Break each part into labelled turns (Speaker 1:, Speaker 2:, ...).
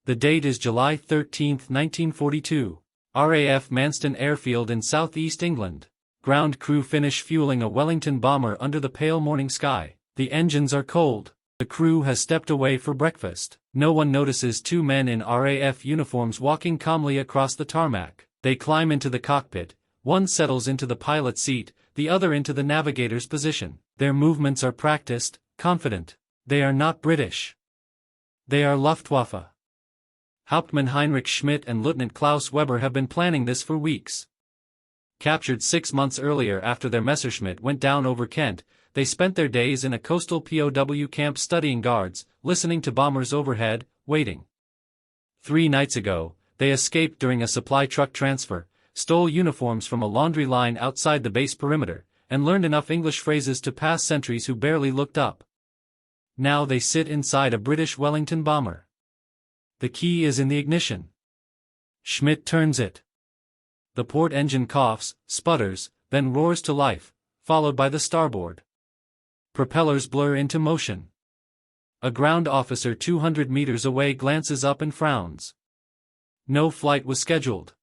Speaker 1: The date is July 13, 1942. RAF Manston Airfield in southeast England. Ground crew finish fueling a Wellington bomber under the pale morning sky. The engines are cold. The crew has stepped away for breakfast. No one notices two men in RAF uniforms walking calmly across the tarmac. They climb into the cockpit. One settles into the pilot's seat, the other into the navigator's position. Their movements are practiced, confident. They are not British. They are Luftwaffe. Hauptmann Heinrich Schmidt and Lieutenant Klaus Weber have been planning this for weeks. Captured 6 months earlier after their Messerschmitt went down over Kent, they spent their days in a coastal POW camp studying guards, listening to bombers overhead, waiting. 3 nights ago, they escaped during a supply truck transfer, stole uniforms from a laundry line outside the base perimeter, and learned enough English phrases to pass sentries who barely looked up. Now they sit inside a British Wellington bomber. The key is in the ignition. Schmidt turns it. The port engine coughs, sputters, then roars to life, followed by the starboard. Propellers blur into motion. A ground officer 200 meters away glances up and frowns. No flight was scheduled.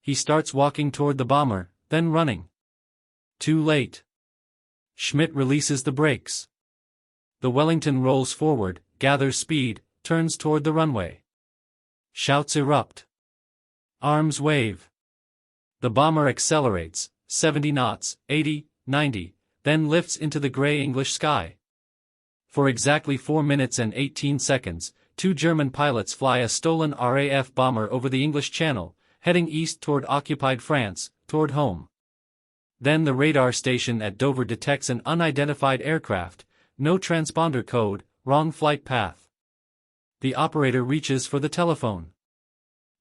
Speaker 1: He starts walking toward the bomber, then running. Too late. Schmidt releases the brakes. The Wellington rolls forward, gathers speed, turns toward the runway. Shouts erupt. Arms wave. The bomber accelerates, 70 knots, 80, 90, then lifts into the gray English sky. For exactly 4 minutes and 18 seconds, 2 German pilots fly a stolen RAF bomber over the English Channel, heading east toward occupied France, toward home. Then the radar station at Dover detects an unidentified aircraft, no transponder code, wrong flight path. The operator reaches for the telephone.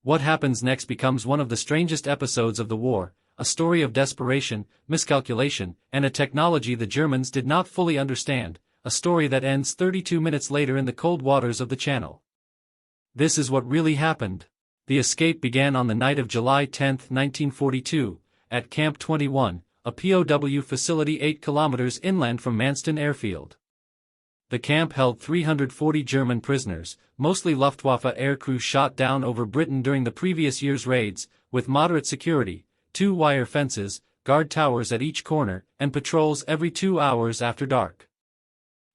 Speaker 1: What happens next becomes one of the strangest episodes of the war, a story of desperation, miscalculation, and a technology the Germans did not fully understand, a story that ends 32 minutes later in the cold waters of the Channel. This is what really happened. The escape began on the night of July 10, 1942, at Camp 21, a POW facility 8 kilometers inland from Manston Airfield. The camp held 340 German prisoners, mostly Luftwaffe aircrew shot down over Britain during the previous year's raids, with moderate security, 2 wire fences, guard towers at each corner, and patrols every 2 hours after dark.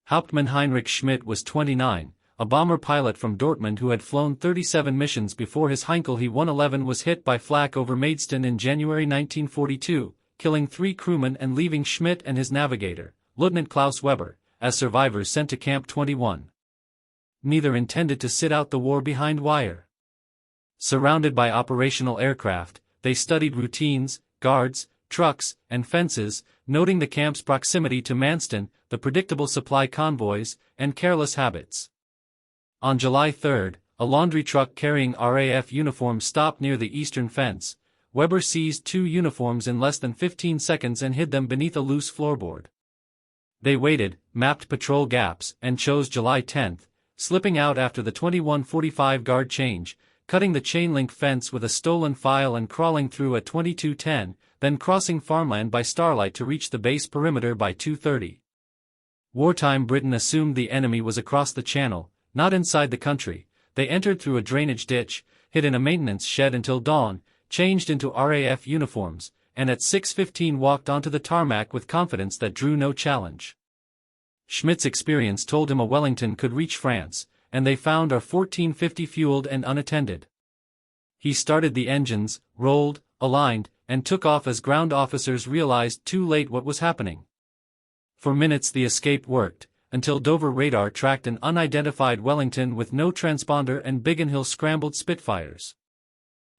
Speaker 1: Hauptmann Heinrich Schmidt was 29, a bomber pilot from Dortmund who had flown 37 missions before his Heinkel He-111 was hit by flak over Maidstone in January 1942, killing 3 crewmen and leaving Schmidt and his navigator, Lieutenant Klaus Weber, as survivors sent to Camp 21. Neither intended to sit out the war behind wire. Surrounded by operational aircraft, they studied routines, guards, trucks, and fences, noting the camp's proximity to Manston, the predictable supply convoys, and careless habits. On July 3, a laundry truck carrying RAF uniforms stopped near the eastern fence. Weber seized 2 uniforms in less than 15 seconds and hid them beneath a loose floorboard. They waited, mapped patrol gaps, and chose July 10, slipping out after the 21:45 guard change, cutting the chain-link fence with a stolen file and crawling through at 22:10, then crossing farmland by starlight to reach the base perimeter by 2:30. Wartime Britain assumed the enemy was across the Channel, not inside the country. They entered through a drainage ditch, hid in a maintenance shed until dawn, changed into RAF uniforms, and at 6:15 walked onto the tarmac with confidence that drew no challenge. Schmidt's experience told him a Wellington could reach France, and they found a 1450 fueled and unattended. He started the engines, rolled, aligned, and took off as ground officers realized too late what was happening. For minutes the escape worked, until Dover radar tracked an unidentified Wellington with no transponder and Biggin Hill scrambled Spitfires.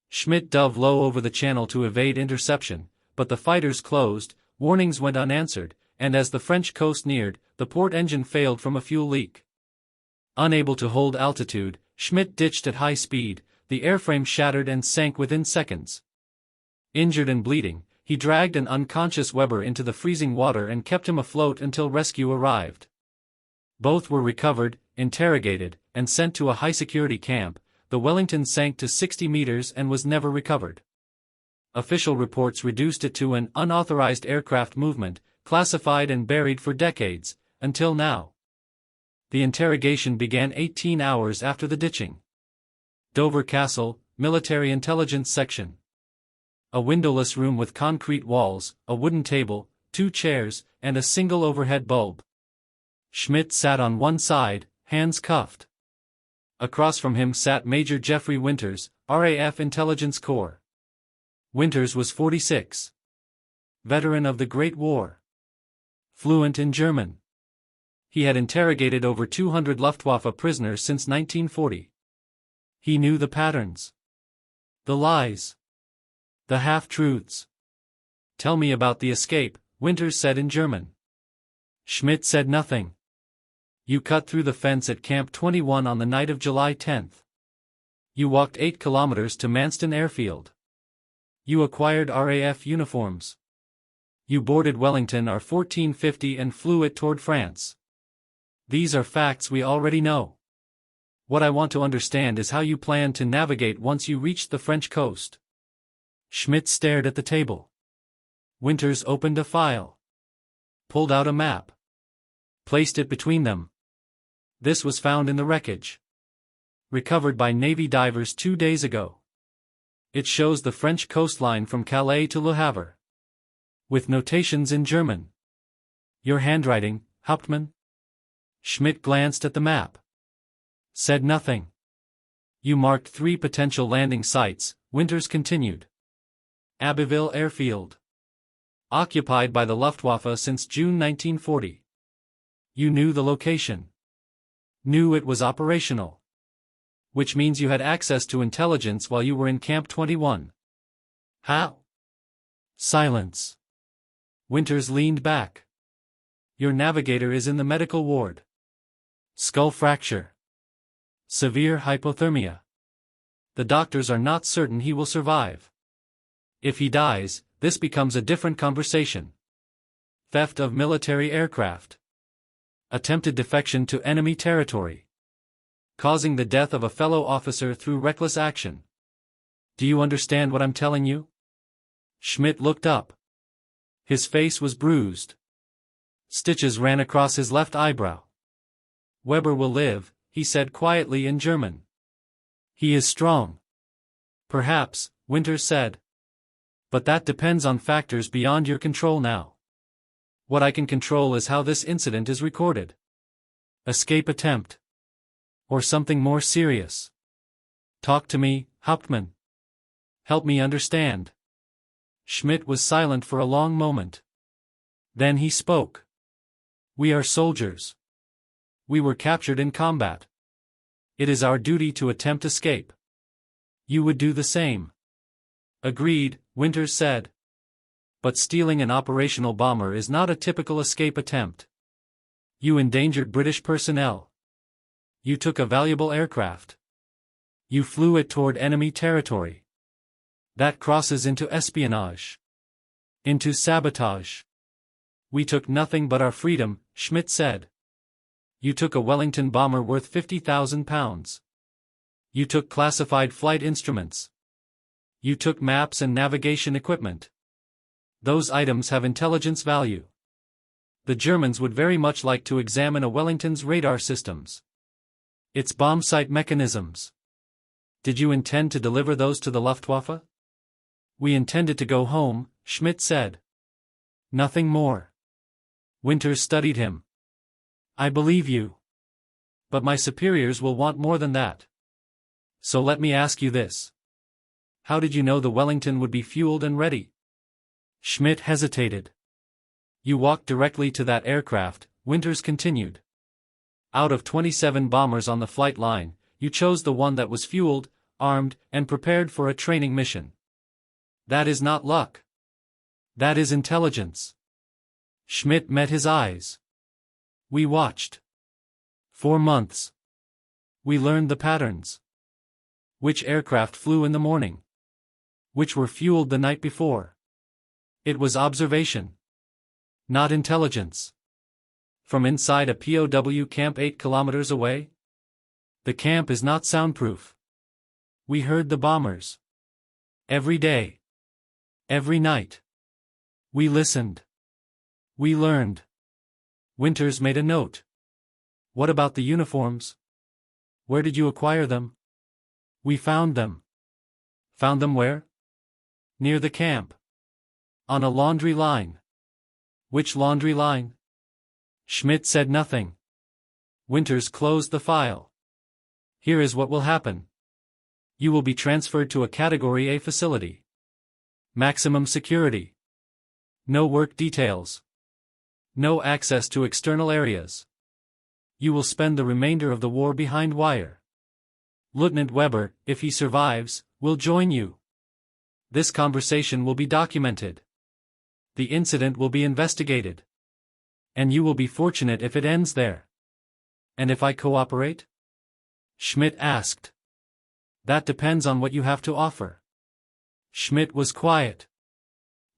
Speaker 1: Schmidt dove low over the Channel to evade interception, but the fighters closed, warnings went unanswered, and as the French coast neared, the port engine failed from a fuel leak. Unable to hold altitude, Schmidt ditched at high speed, the airframe shattered and sank within seconds. Injured and bleeding, he dragged an unconscious Weber into the freezing water and kept him afloat until rescue arrived. Both were recovered, interrogated, and sent to a high-security camp. The Wellington sank to 60 meters and was never recovered. Official reports reduced it to an unauthorized aircraft movement, classified and buried for decades, until now. The interrogation began 18 hours after the ditching. Dover Castle, Military Intelligence Section. A windowless room with concrete walls, a wooden table, 2 chairs, and a single overhead bulb. Schmidt sat on one side, hands cuffed. Across from him sat Major Jeffrey Winters, RAF Intelligence Corps. Winters was 46. Veteran of the Great War. Fluent in German. He had interrogated over 200 Luftwaffe prisoners since 1940. He knew the patterns. The lies. The half-truths. "Tell me about the escape," Winters said in German. Schmidt said nothing. "You cut through the fence at Camp 21 on the night of July 10. You walked 8 kilometers to Manston Airfield. You acquired RAF uniforms. You boarded Wellington R-1450 and flew it toward France. These are facts we already know. What I want to understand is how you plan to navigate once you reach the French coast." Schmidt stared at the table. Winters opened a file. Pulled out a map. Placed it between them. This was found in the wreckage. Recovered by Navy divers 2 days ago. It shows the French coastline from Calais to Le Havre. With notations in German. "Your handwriting, Hauptmann?" Schmidt glanced at the map. Said nothing. "You marked 3 potential landing sites," Winters continued. Abbeville Airfield. Occupied by the Luftwaffe since June 1940. You knew the location. Knew it was operational. Which means you had access to intelligence while you were in Camp 21. How? Silence. Winters leaned back. "Your navigator is in the medical ward. Skull fracture. Severe hypothermia. The doctors are not certain he will survive. If he dies, this becomes a different conversation. Theft of military aircraft. Attempted defection to enemy territory. Causing the death of a fellow officer through reckless action. Do you understand what I'm telling you?" Schmidt looked up. His face was bruised. Stitches ran across his left eyebrow. "Weber will live," he said quietly in German. "He is strong." "Perhaps," Winters said. "But that depends on factors beyond your control now. What I can control is how this incident is recorded. Escape attempt. Or something more serious. Talk to me, Hauptmann. Help me understand." Schmidt was silent for a long moment. Then he spoke. "We are soldiers. We were captured in combat. It is our duty to attempt escape. You would do the same." "Agreed," Winters said. "But stealing an operational bomber is not a typical escape attempt. You endangered British personnel. You took a valuable aircraft. You flew it toward enemy territory. That crosses into espionage. Into sabotage. We took nothing but our freedom," Schmidt said. "You took a Wellington bomber worth £50,000. You took classified flight instruments. You took maps and navigation equipment. Those items have intelligence value. The Germans would very much like to examine a Wellington's radar systems. Its bomb sight mechanisms. Did you intend to deliver those to the Luftwaffe?" "We intended to go home," Schmidt said. "Nothing more." Winters studied him. "I believe you. But my superiors will want more than that. So let me ask you this. How did you know the Wellington would be fueled and ready?" Schmidt hesitated. "You walked directly to that aircraft," Winters continued. "Out of 27 bombers on the flight line, you chose the one that was fueled, armed, and prepared for a training mission. That is not luck. That is intelligence." Schmidt met his eyes. "We watched. 4 months. We learned the patterns. Which aircraft flew in the morning? Which were fueled the night before? It was observation. Not intelligence. From inside a POW camp 8 kilometers away? The camp is not soundproof. We heard the bombers. Every day. Every night. We listened. We learned." Winters made a note. "What about the uniforms? Where did you acquire them?" We found them. Found them where? Near the camp. On a laundry line. Which laundry line? Schmidt said nothing. Winters closed the file. Here is what will happen. You will be transferred to a Category A facility. Maximum security. No work details. No access to external areas. You will spend the remainder of the war behind wire. Lieutenant Weber, if he survives, will join you. This conversation will be documented. The incident will be investigated. And you will be fortunate if it ends there. And if I cooperate? Schmidt asked. That depends on what you have to offer. Schmidt was quiet.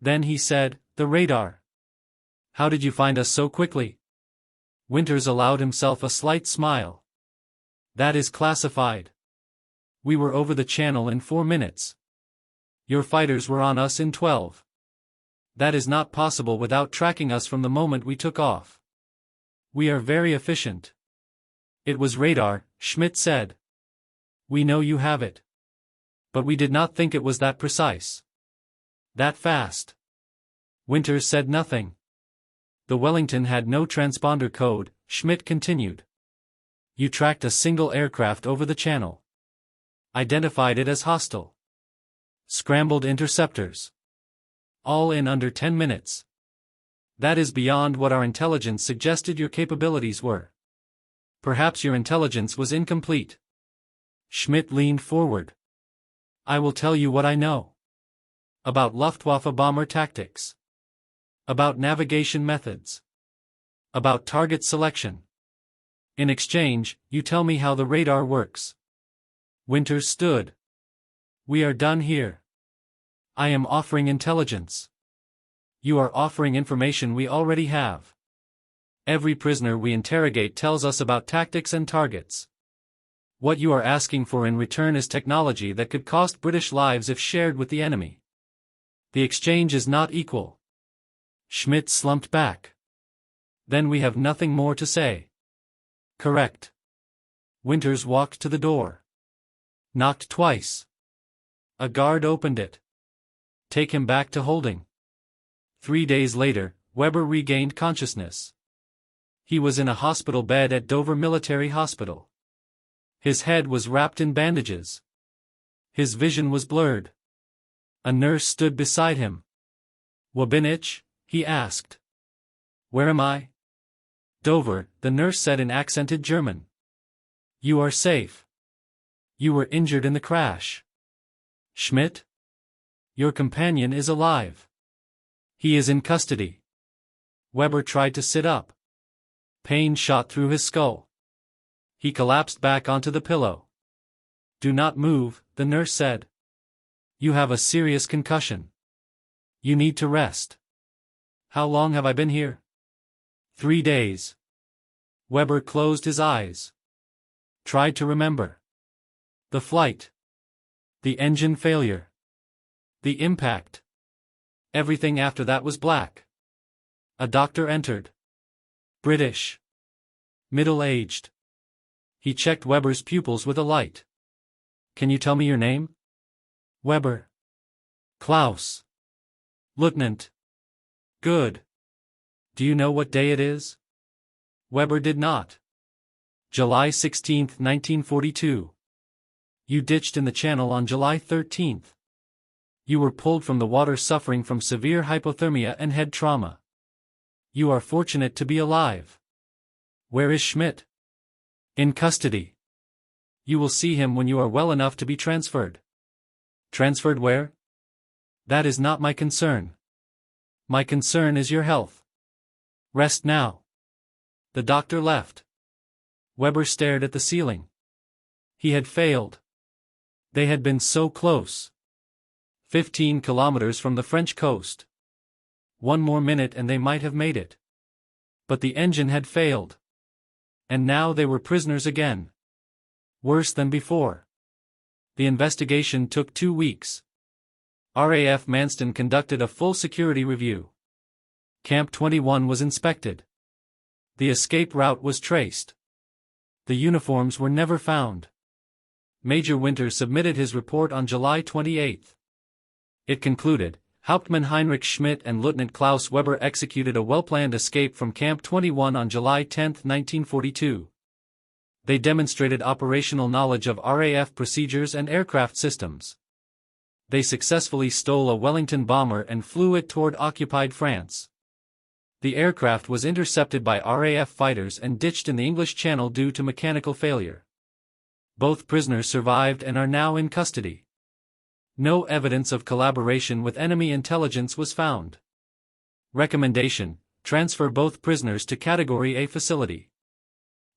Speaker 1: Then he said, the radar. How did you find us so quickly? Winters allowed himself a slight smile. That is classified. We were over the channel in 4 minutes. Your fighters were on us in 12. That is not possible without tracking us from the moment we took off. We are very efficient. It was radar, Schmidt said. We know you have it. But we did not think it was that precise. That fast. Winters said nothing. The Wellington had no transponder code, Schmidt continued. You tracked a single aircraft over the channel. Identified it as hostile. Scrambled interceptors. All in under 10 minutes. That is beyond what our intelligence suggested your capabilities were. Perhaps your intelligence was incomplete. Schmidt leaned forward. I will tell you what I know. About Luftwaffe bomber tactics. About navigation methods. About target selection. In exchange, you tell me how the radar works. Winters stood. We are done here. I am offering intelligence. You are offering information we already have. Every prisoner we interrogate tells us about tactics and targets. What you are asking for in return is technology that could cost British lives if shared with the enemy. The exchange is not equal. Schmidt slumped back. Then we have nothing more to say. Correct. Winters walked to the door. Knocked twice. A guard opened it. Take him back to holding. 3 days later, Weber regained consciousness. He was in a hospital bed at Dover Military Hospital. His head was wrapped in bandages. His vision was blurred. A nurse stood beside him. Wabinich? He asked. Where am I? Dover, the nurse said in accented German. You are safe. You were injured in the crash. Schmidt? Your companion is alive. He is in custody. Weber tried to sit up. Pain shot through his skull. He collapsed back onto the pillow. Do not move, the nurse said. You have a serious concussion. You need to rest. How long have I been here? 3 days. Weber closed his eyes. Tried to remember. The flight. The engine failure. The impact. Everything after that was black. A doctor entered. British. Middle-aged. He checked Weber's pupils with a light. Can you tell me your name? Weber. Klaus. Lieutenant. Good. Do you know what day it is? Weber did not. July 16, 1942. You ditched in the channel on July 13. You were pulled from the water suffering from severe hypothermia and head trauma. You are fortunate to be alive. Where is Schmidt? In custody. You will see him when you are well enough to be transferred. Transferred where? That is not my concern. My concern is your health. Rest now. The doctor left. Weber stared at the ceiling. He had failed. They had been so close. 15 kilometers from the French coast. 1 more minute and they might have made it. But the engine had failed. And now they were prisoners again. Worse than before. The investigation took 2 weeks. RAF Manston conducted a full security review. Camp 21 was inspected. The escape route was traced. The uniforms were never found. Major Winter submitted his report on July 28. It concluded, Hauptmann Heinrich Schmidt and Lieutenant Klaus Weber executed a well-planned escape from Camp 21 on July 10, 1942. They demonstrated operational knowledge of RAF procedures and aircraft systems. They successfully stole a Wellington bomber and flew it toward occupied France. The aircraft was intercepted by RAF fighters and ditched in the English Channel due to mechanical failure. Both prisoners survived and are now in custody. No evidence of collaboration with enemy intelligence was found. Recommendation: transfer both prisoners to Category A facility.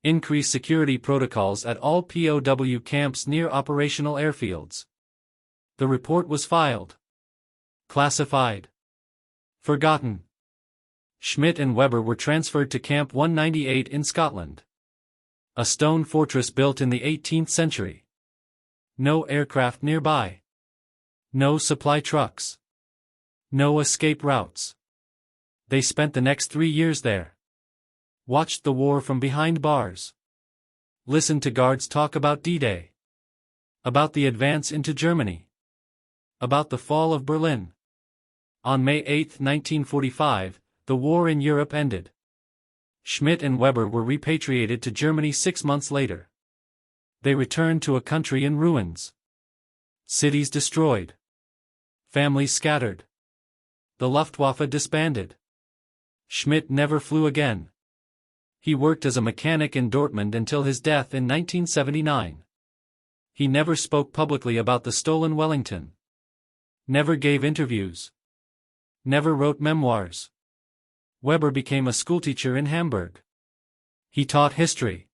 Speaker 1: Increase security protocols at all POW camps near operational airfields. The report was filed. Classified. Forgotten. Schmidt and Weber were transferred to Camp 198 in Scotland. A stone fortress built in the 18th century. No aircraft nearby. No supply trucks. No escape routes. They spent the next 3 years there. Watched the war from behind bars. Listened to guards talk about D-Day. About the advance into Germany. About the fall of Berlin. On May 8, 1945, the war in Europe ended. Schmidt and Weber were repatriated to Germany 6 months later. They returned to a country in ruins. Cities destroyed. Families scattered. The Luftwaffe disbanded. Schmidt never flew again. He worked as a mechanic in Dortmund until his death in 1979. He never spoke publicly about the stolen Wellington. Never gave interviews. Never wrote memoirs. Weber became a schoolteacher in Hamburg. He taught history.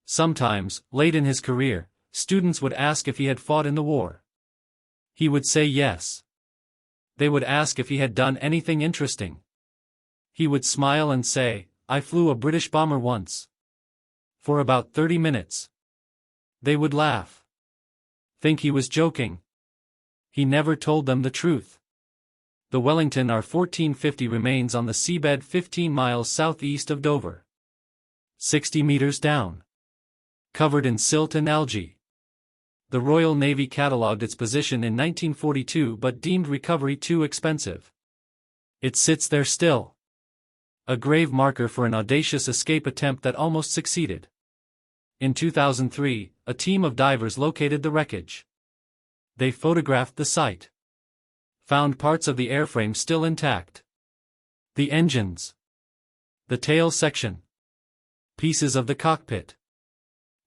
Speaker 1: Sometimes, late in his career, students would ask if he had fought in the war. He would say yes. They would ask if he had done anything interesting. He would smile and say, "I flew a British bomber once." For about 30 minutes. They would laugh. Think he was joking. He never told them the truth. The Wellington R-1450 remains on the seabed 15 miles southeast of Dover. 60 meters down. Covered in silt and algae. The Royal Navy catalogued its position in 1942 but deemed recovery too expensive. It sits there still. A grave marker for an audacious escape attempt that almost succeeded. In 2003, a team of divers located the wreckage. They photographed the site. Found parts of the airframe still intact. The engines. The tail section. Pieces of the cockpit.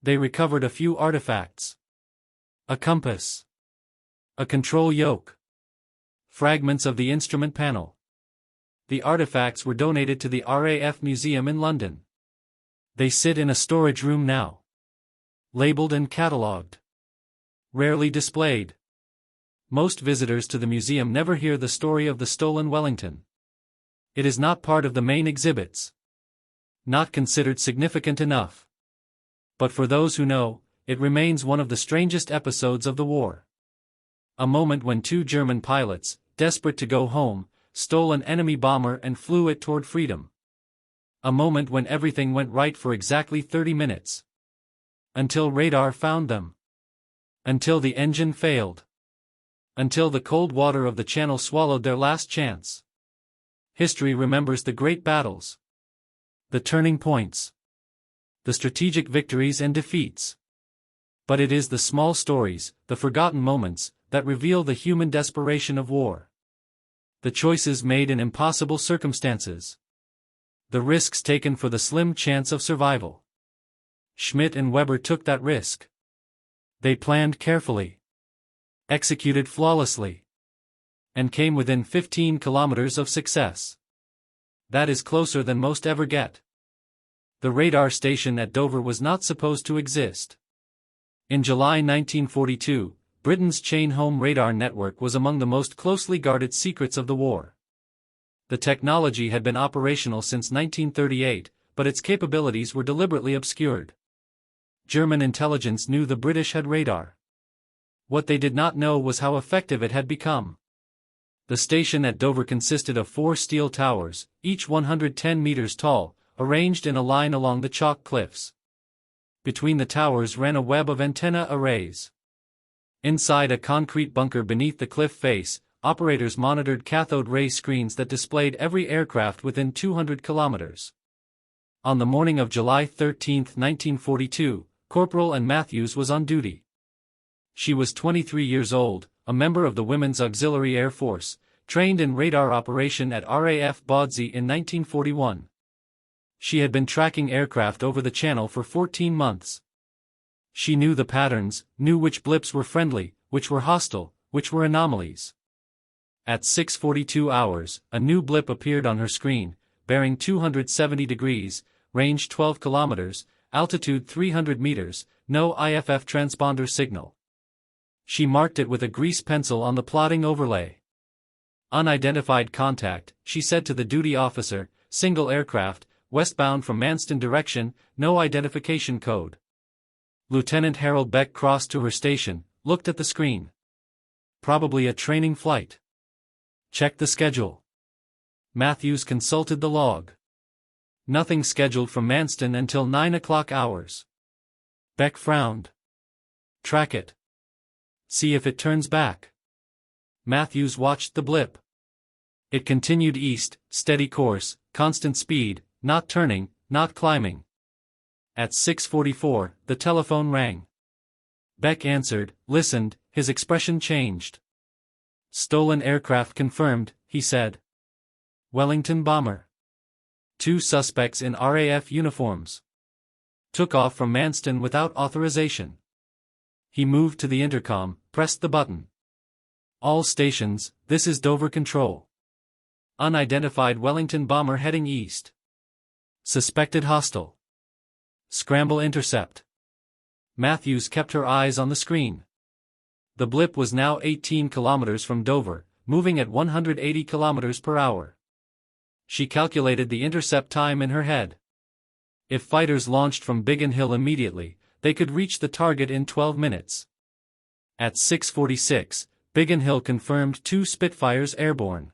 Speaker 1: They recovered a few artifacts. A compass. A control yoke. Fragments of the instrument panel. The artifacts were donated to the RAF Museum in London. They sit in a storage room now. Labeled and catalogued. Rarely displayed. Most visitors to the museum never hear the story of the stolen Wellington. It is not part of the main exhibits. Not considered significant enough. But for those who know, it remains one of the strangest episodes of the war. A moment when 2 German pilots, desperate to go home, stole an enemy bomber and flew it toward freedom. A moment when everything went right for exactly 30 minutes. Until radar found them. Until the engine failed. Until the cold water of the Channel swallowed their last chance. History remembers the great battles. The turning points. The strategic victories and defeats. But it is the small stories, the forgotten moments, that reveal the human desperation of war. The choices made in impossible circumstances. The risks taken for the slim chance of survival. Schmidt and Weber took that risk. They planned carefully. Executed flawlessly. And came within 15 kilometers of success. That is closer than most ever get. The radar station at Dover was not supposed to exist. In July 1942, Britain's chain-home radar network was among the most closely guarded secrets of the war. The technology had been operational since 1938, but its capabilities were deliberately obscured. German intelligence knew the British had radar. What they did not know was how effective it had become. The station at Dover consisted of 4 steel towers, each 110 meters tall, arranged in a line along the chalk cliffs. Between the towers ran a web of antenna arrays. Inside a concrete bunker beneath the cliff face, operators monitored cathode ray screens that displayed every aircraft within 200 kilometers. On the morning of July 13, 1942, Corporal Ann Matthews was on duty. She was 23 years old, a member of the Women's Auxiliary Air Force, trained in radar operation at RAF Bawdsey in 1941. She had been tracking aircraft over the channel for 14 months. She knew the patterns, knew which blips were friendly, which were hostile, which were anomalies. At 6:42 hours, a new blip appeared on her screen, bearing 270 degrees, range 12 kilometers, altitude 300 meters, no IFF transponder signal. She marked it with a grease pencil on the plotting overlay. Unidentified contact, she said to the duty officer, single aircraft, westbound from Manston direction, no identification code. Lieutenant Harold Beck crossed to her station, looked at the screen. Probably a training flight. Check the schedule. Matthews consulted the log. Nothing scheduled from Manston until 9 o'clock hours. Beck frowned. Track it. See if it turns back. Matthews watched the blip. It continued east, steady course, constant speed, not turning, not climbing. At 6:44, the telephone rang. Beck answered, listened, his expression changed. Stolen aircraft confirmed, he said. Wellington bomber. 2 suspects in RAF uniforms. Took off from Manston without authorization. He moved to the intercom, pressed the button. All stations, this is Dover Control. Unidentified Wellington bomber heading east. Suspected hostile. Scramble intercept. Matthews kept her eyes on the screen. The blip was now 18 kilometers from Dover, moving at 180 kilometers per hour. She calculated the intercept time in her head. If fighters launched from Biggin Hill immediately, they could reach the target in 12 minutes. At 6:46, Biggin Hill confirmed 2 Spitfires airborne.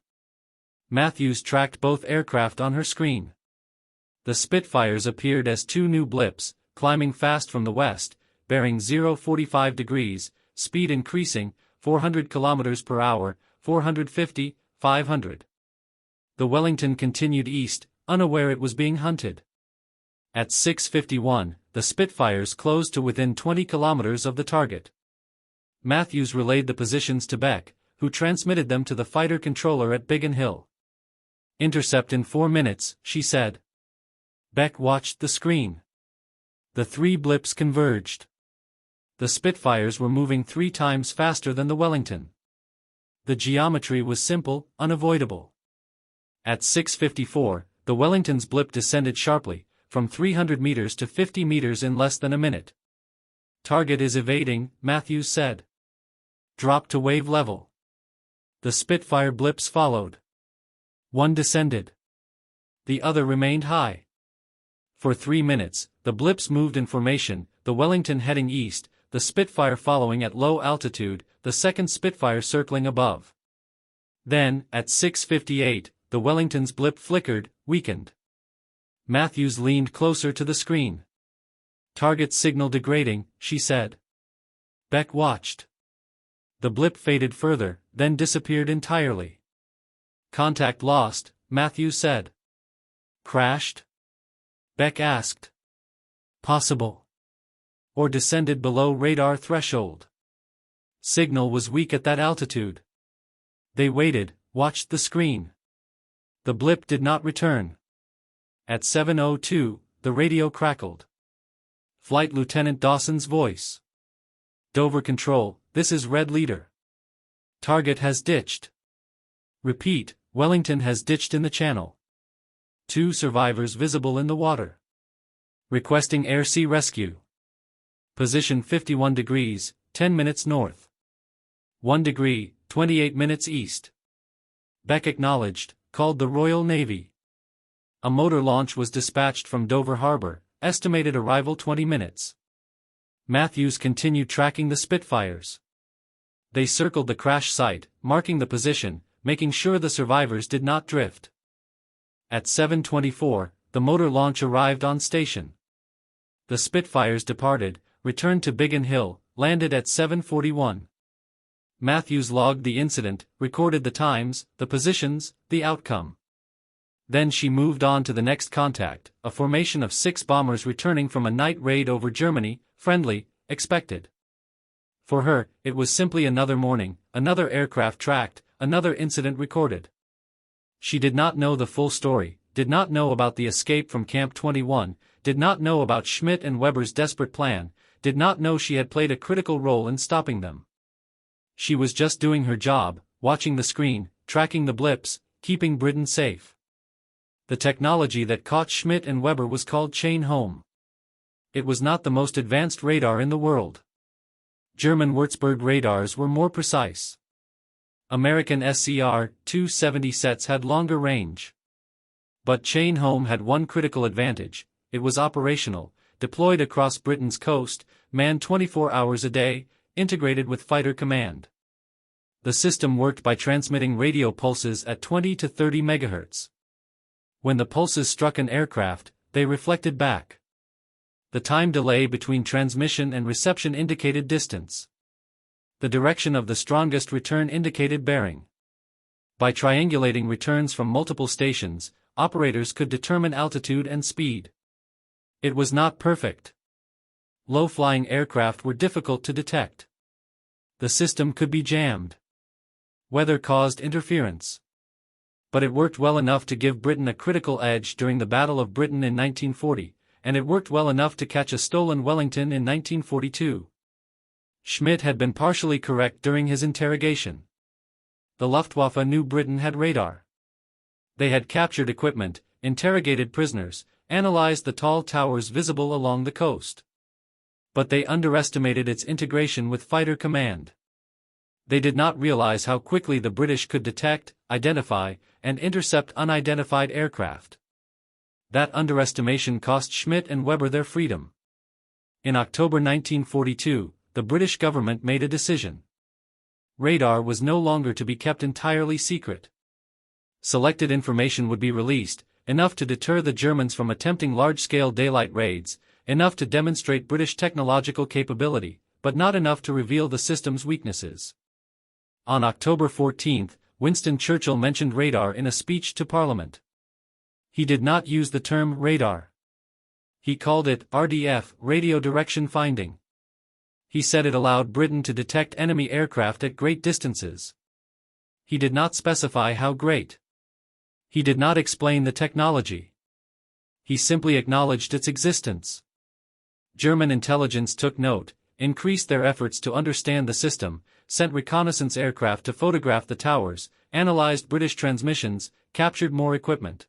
Speaker 1: Matthews tracked both aircraft on her screen. The Spitfires appeared as 2 new blips, climbing fast from the west, bearing 045 degrees, speed increasing, 400 kilometers per hour, 450, 500. The Wellington continued east, unaware it was being hunted. At 6:51, the Spitfires closed to within 20 kilometers of the target. Matthews relayed the positions to Beck, who transmitted them to the fighter controller at Biggin Hill. Intercept in 4 minutes, she said. Beck watched the screen. The 3 blips converged. The Spitfires were moving 3 times faster than the Wellington. The geometry was simple, unavoidable. At 6:54, the Wellington's blip descended sharply, from 300 meters to 50 meters in less than a minute. Target is evading, Matthews said. Drop to wave level. The Spitfire blips followed. One descended. The other remained high. For 3 minutes, the blips moved in formation, the Wellington heading east, the Spitfire following at low altitude, the second Spitfire circling above. Then, at 6:58, the Wellington's blip flickered, weakened. Matthews leaned closer to the screen. Target signal degrading, she said. Beck watched. The blip faded further, then disappeared entirely. Contact lost, Matthews said. Crashed? Beck asked. Possible. Or descended below radar threshold. Signal was weak at that altitude. They waited, watched the screen. The blip did not return. At 7:02, the radio crackled. Flight Lieutenant Dawson's voice. Dover Control, this is Red Leader. Target has ditched. Repeat, Wellington has ditched in the channel. 2 survivors visible in the water. Requesting air-sea rescue. Position 51 degrees, 10 minutes north. 1 degree, 28 minutes east. Beck acknowledged, called the Royal Navy. A motor launch was dispatched from Dover Harbor, estimated arrival 20 minutes. Matthews continued tracking the Spitfires. They circled the crash site, marking the position, making sure the survivors did not drift. At 7:24, the motor launch arrived on station. the Spitfires departed, returned to Biggin Hill, landed at 7:41. Matthews logged the incident, recorded the times, the positions, the outcome. Then she moved on to the next contact, a formation of 6 bombers returning from a night raid over Germany, friendly, expected. For her, it was simply another morning, another aircraft tracked, another incident recorded. She did not know the full story, did not know about the escape from Camp 21, did not know about Schmidt and Weber's desperate plan, did not know she had played a critical role in stopping them. She was just doing her job, watching the screen, tracking the blips, keeping Britain safe. The technology that caught Schmidt and Weber was called chain home. It was not the most advanced radar in the world. German Würzburg radars were more precise. American SCR-270 sets had longer range. But chain home had one critical advantage: it was operational, deployed across Britain's coast, manned 24 hours a day, integrated with fighter command. The system worked by transmitting radio pulses at 20 to 30 MHz. When the pulses struck an aircraft, they reflected back. The time delay between transmission and reception indicated distance. The direction of the strongest return indicated bearing. By triangulating returns from multiple stations, operators could determine altitude and speed. It was not perfect. Low-flying aircraft were difficult to detect. The system could be jammed. Weather caused interference. But it worked well enough to give Britain a critical edge during the Battle of Britain in 1940, and it worked well enough to catch a stolen Wellington in 1942. Schmidt had been partially correct during his interrogation. The Luftwaffe knew Britain had radar. They had captured equipment, interrogated prisoners, analyzed the tall towers visible along the coast. But they underestimated its integration with fighter command. They did not realize how quickly the British could detect, identify, and intercept unidentified aircraft. That underestimation cost Schmidt and Weber their freedom. In October 1942, the British government made a decision. Radar was no longer to be kept entirely secret. Selected information would be released, enough to deter the Germans from attempting large-scale daylight raids, enough to demonstrate British technological capability, but not enough to reveal the system's weaknesses. On October 14, Winston Churchill mentioned radar in a speech to Parliament. He did not use the term radar. He called it RDF, radio direction finding. He said it allowed Britain to detect enemy aircraft at great distances. He did not specify how great. He did not explain the technology. He simply acknowledged its existence. German intelligence took note, increased their efforts to understand the system, sent reconnaissance aircraft to photograph the towers, analyzed British transmissions, captured more equipment.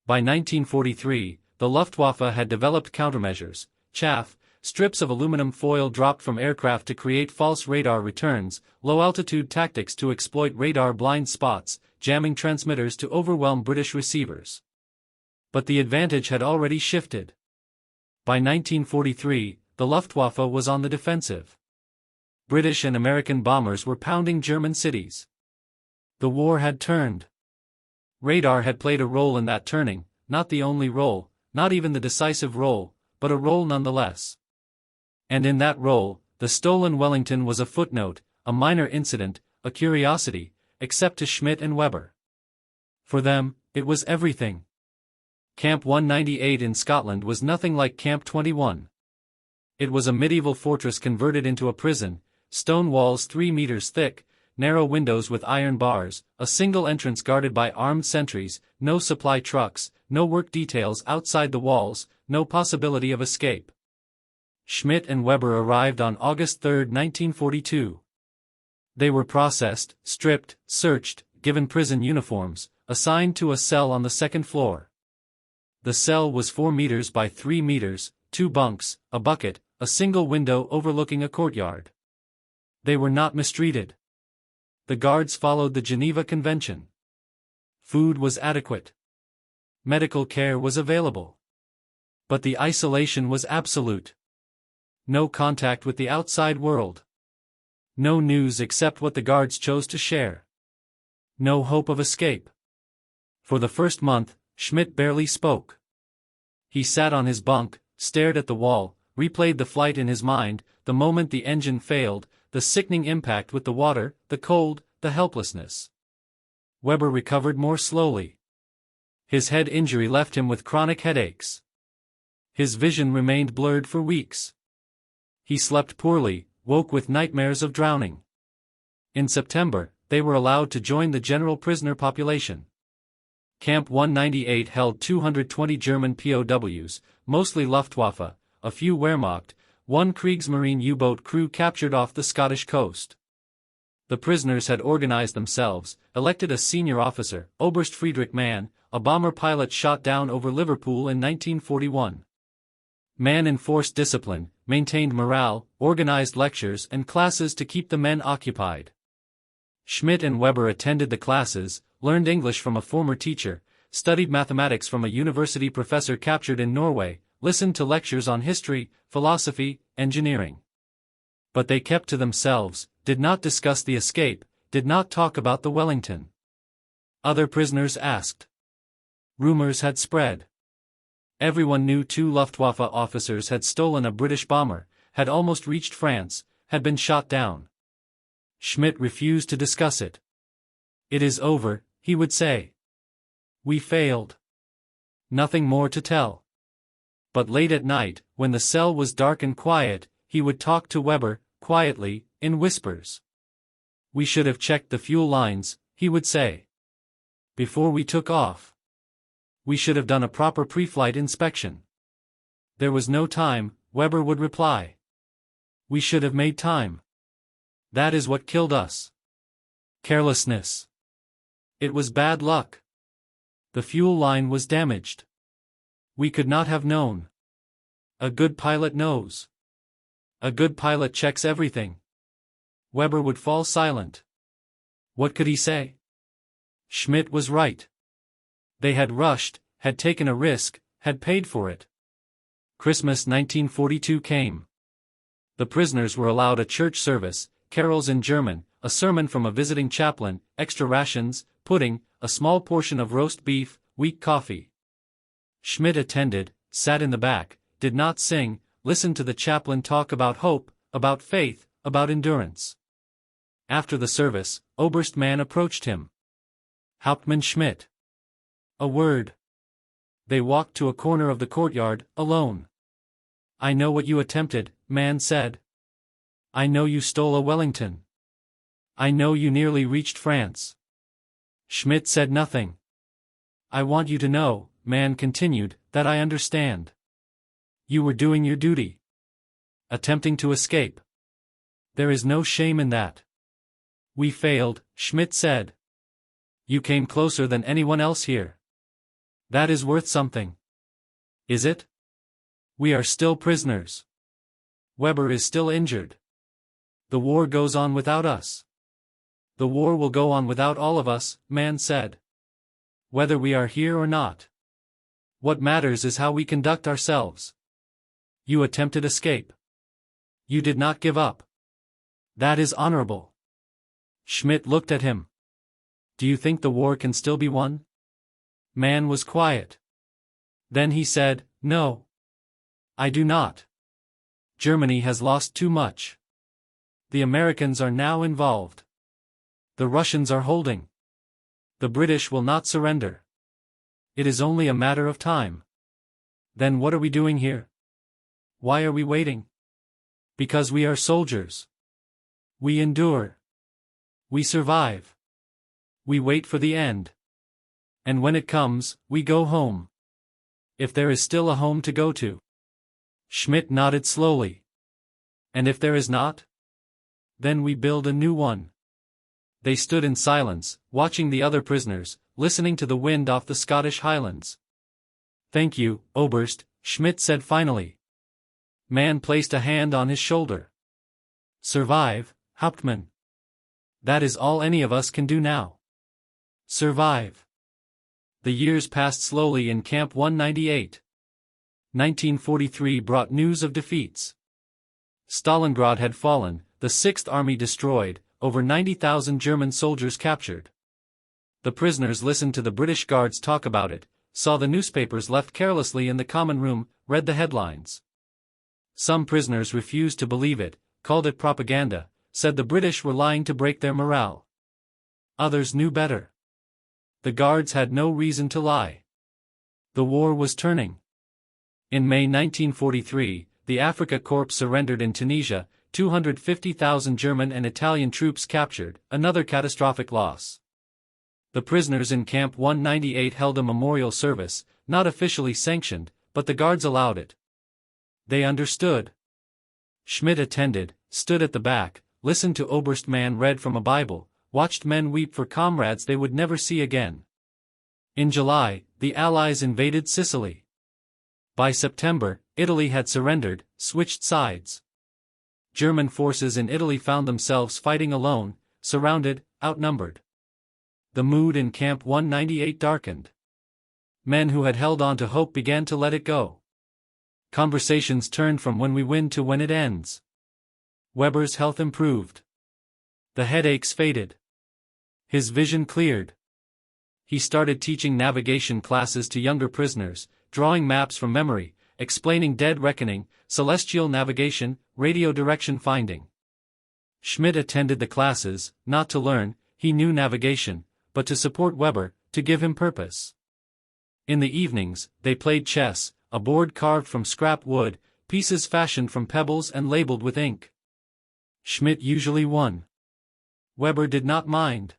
Speaker 1: By 1943, the Luftwaffe had developed countermeasures: chaff, strips of aluminum foil dropped from aircraft to create false radar returns, low-altitude tactics to exploit radar blind spots, jamming transmitters to overwhelm British receivers. But the advantage had already shifted. By 1943, the Luftwaffe was on the defensive. British and American bombers were pounding German cities. The war had turned. Radar had played a role in that turning, not the only role, not even the decisive role, but a role nonetheless. And in that role, the stolen Wellington was a footnote, a minor incident, a curiosity, except to Schmidt and Weber. For them, it was everything. Camp 198 in Scotland was nothing like Camp 21. It was a medieval fortress converted into a prison, stone walls 3 meters thick, narrow windows with iron bars, a single entrance guarded by armed sentries, no supply trucks, no work details outside the walls, no possibility of escape. Schmidt and Weber arrived on August 3, 1942. They were processed, stripped, searched, given prison uniforms, assigned to a cell on the second floor. The cell was 4 meters by 3 meters, 2 bunks, a bucket, a single window overlooking a courtyard. They were not mistreated. The guards followed the Geneva Convention. Food was adequate. Medical care was available. But the isolation was absolute. No contact with the outside world. No news except what the guards chose to share. No hope of escape. For the first month, Schmidt barely spoke. He sat on his bunk, stared at the wall, replayed the flight in his mind, the moment the engine failed, the sickening impact with the water, the cold, the helplessness. Weber recovered more slowly. His head injury left him with chronic headaches. His vision remained blurred for weeks. He slept poorly, woke with nightmares of drowning. In September, they were allowed to join the general prisoner population. Camp 198 held 220 German POWs, mostly Luftwaffe, a few Wehrmacht, one Kriegsmarine U-boat crew captured off the Scottish coast. The prisoners had organized themselves, elected a senior officer, Oberst Friedrich Mann, a bomber pilot shot down over Liverpool in 1941. Mann enforced discipline, maintained morale, organized lectures and classes to keep the men occupied. Schmidt and Weber attended the classes, learned English from a former teacher, studied mathematics from a university professor captured in Norway, listened to lectures on history, philosophy, engineering. But they kept to themselves, did not discuss the escape, did not talk about the Wellington. Other prisoners asked. Rumors had spread. Everyone knew 2 Luftwaffe officers had stolen a British bomber, had almost reached France, had been shot down. Schmidt refused to discuss it. It is over, he would say. We failed. Nothing more to tell. But late at night, when the cell was dark and quiet, he would talk to Weber, quietly, in whispers. We should have checked the fuel lines, he would say. Before we took off. We should have done a proper pre-flight inspection. There was no time, Weber would reply. We should have made time. That is what killed us. Carelessness. It was bad luck. The fuel line was damaged. We could not have known. A good pilot knows. A good pilot checks everything. Weber would fall silent. What could he say? Schmidt was right. They had rushed, had taken a risk, had paid for it. Christmas 1942 came. The prisoners were allowed a church service, carols in German, a sermon from a visiting chaplain, extra rations, pudding, a small portion of roast beef, weak coffee. Schmidt attended, sat in the back, did not sing, listened to the chaplain talk about hope, about faith, about endurance. After the service, Oberst Mann approached him. Hauptmann Schmidt. A word. They walked to a corner of the courtyard, alone. I know what you attempted, Mann said. I know you stole a Wellington. I know you nearly reached France. Schmidt said nothing. I want you to know, Mann continued, that I understand. You were doing your duty. Attempting to escape. There is no shame in that. We failed, Schmidt said. You came closer than anyone else here. That is worth something. Is it? We are still prisoners. Weber is still injured. The war goes on without us. The war will go on without all of us, Mann said. Whether we are here or not. What matters is how we conduct ourselves. You attempted escape. You did not give up. That is honorable. Schmidt looked at him. Do you think the war can still be won? Mann was quiet. Then he said, No. I do not. Germany has lost too much. The Americans are now involved. The Russians are holding. The British will not surrender. It is only a matter of time. Then what are we doing here? Why are we waiting? Because we are soldiers. We endure. We survive. We wait for the end. And when it comes, we go home. If there is still a home to go to. Schmidt nodded slowly. And if there is not? Then we build a new one. They stood in silence, watching the other prisoners, listening to the wind off the Scottish Highlands. Thank you, Oberst, Schmidt said finally. Mann placed a hand on his shoulder. Survive, Hauptmann. That is all any of us can do now. Survive. The years passed slowly in Camp 198. 1943 brought news of defeats. Stalingrad had fallen, the 6th Army destroyed, over 90,000 German soldiers captured. The prisoners listened to the British Guards talk about it, saw the newspapers left carelessly in the common room, read the headlines. Some prisoners refused to believe it, called it propaganda, said the British were lying to break their morale. Others knew better. The guards had no reason to lie. The war was turning. In May 1943, the Africa Corps surrendered in Tunisia, 250,000 German and Italian troops captured, another catastrophic loss. The prisoners in Camp 198 held a memorial service, not officially sanctioned, but the guards allowed it. They understood. Schmidt attended, stood at the back, listened to Oberstmann read from a Bible, watched men weep for comrades they would never see again. In July, the Allies invaded Sicily. By September, Italy had surrendered, switched sides. German forces in Italy found themselves fighting alone, surrounded, outnumbered. The mood in Camp 198 darkened. Men who had held on to hope began to let it go. Conversations turned from when we win to when it ends. Weber's health improved. The headaches faded. His vision cleared. He started teaching navigation classes to younger prisoners, drawing maps from memory, explaining dead reckoning, celestial navigation, radio direction finding. Schmidt attended the classes, not to learn, he knew navigation, but to support Weber, to give him purpose. In the evenings, they played chess, a board carved from scrap wood, pieces fashioned from pebbles and labeled with ink. Schmidt usually won. Weber did not mind.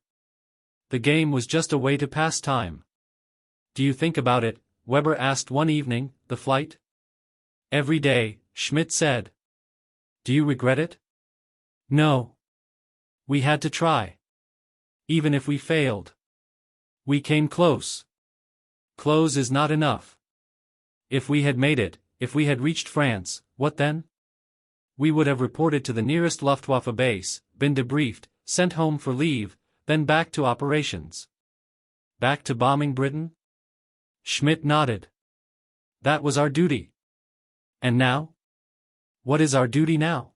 Speaker 1: The game was just a way to pass time. "Do you think about it?" Weber asked one evening, "the flight?" "Every day," Schmidt said. "Do you regret it?" "No. We had to try. Even if we failed. We came close. Close is not enough. If we had made it, if we had reached France, what then? We would have reported to the nearest Luftwaffe base, been debriefed, sent home for leave, then back to operations. Back to bombing Britain?" Schmidt nodded. "That was our duty. And now? What is our duty now?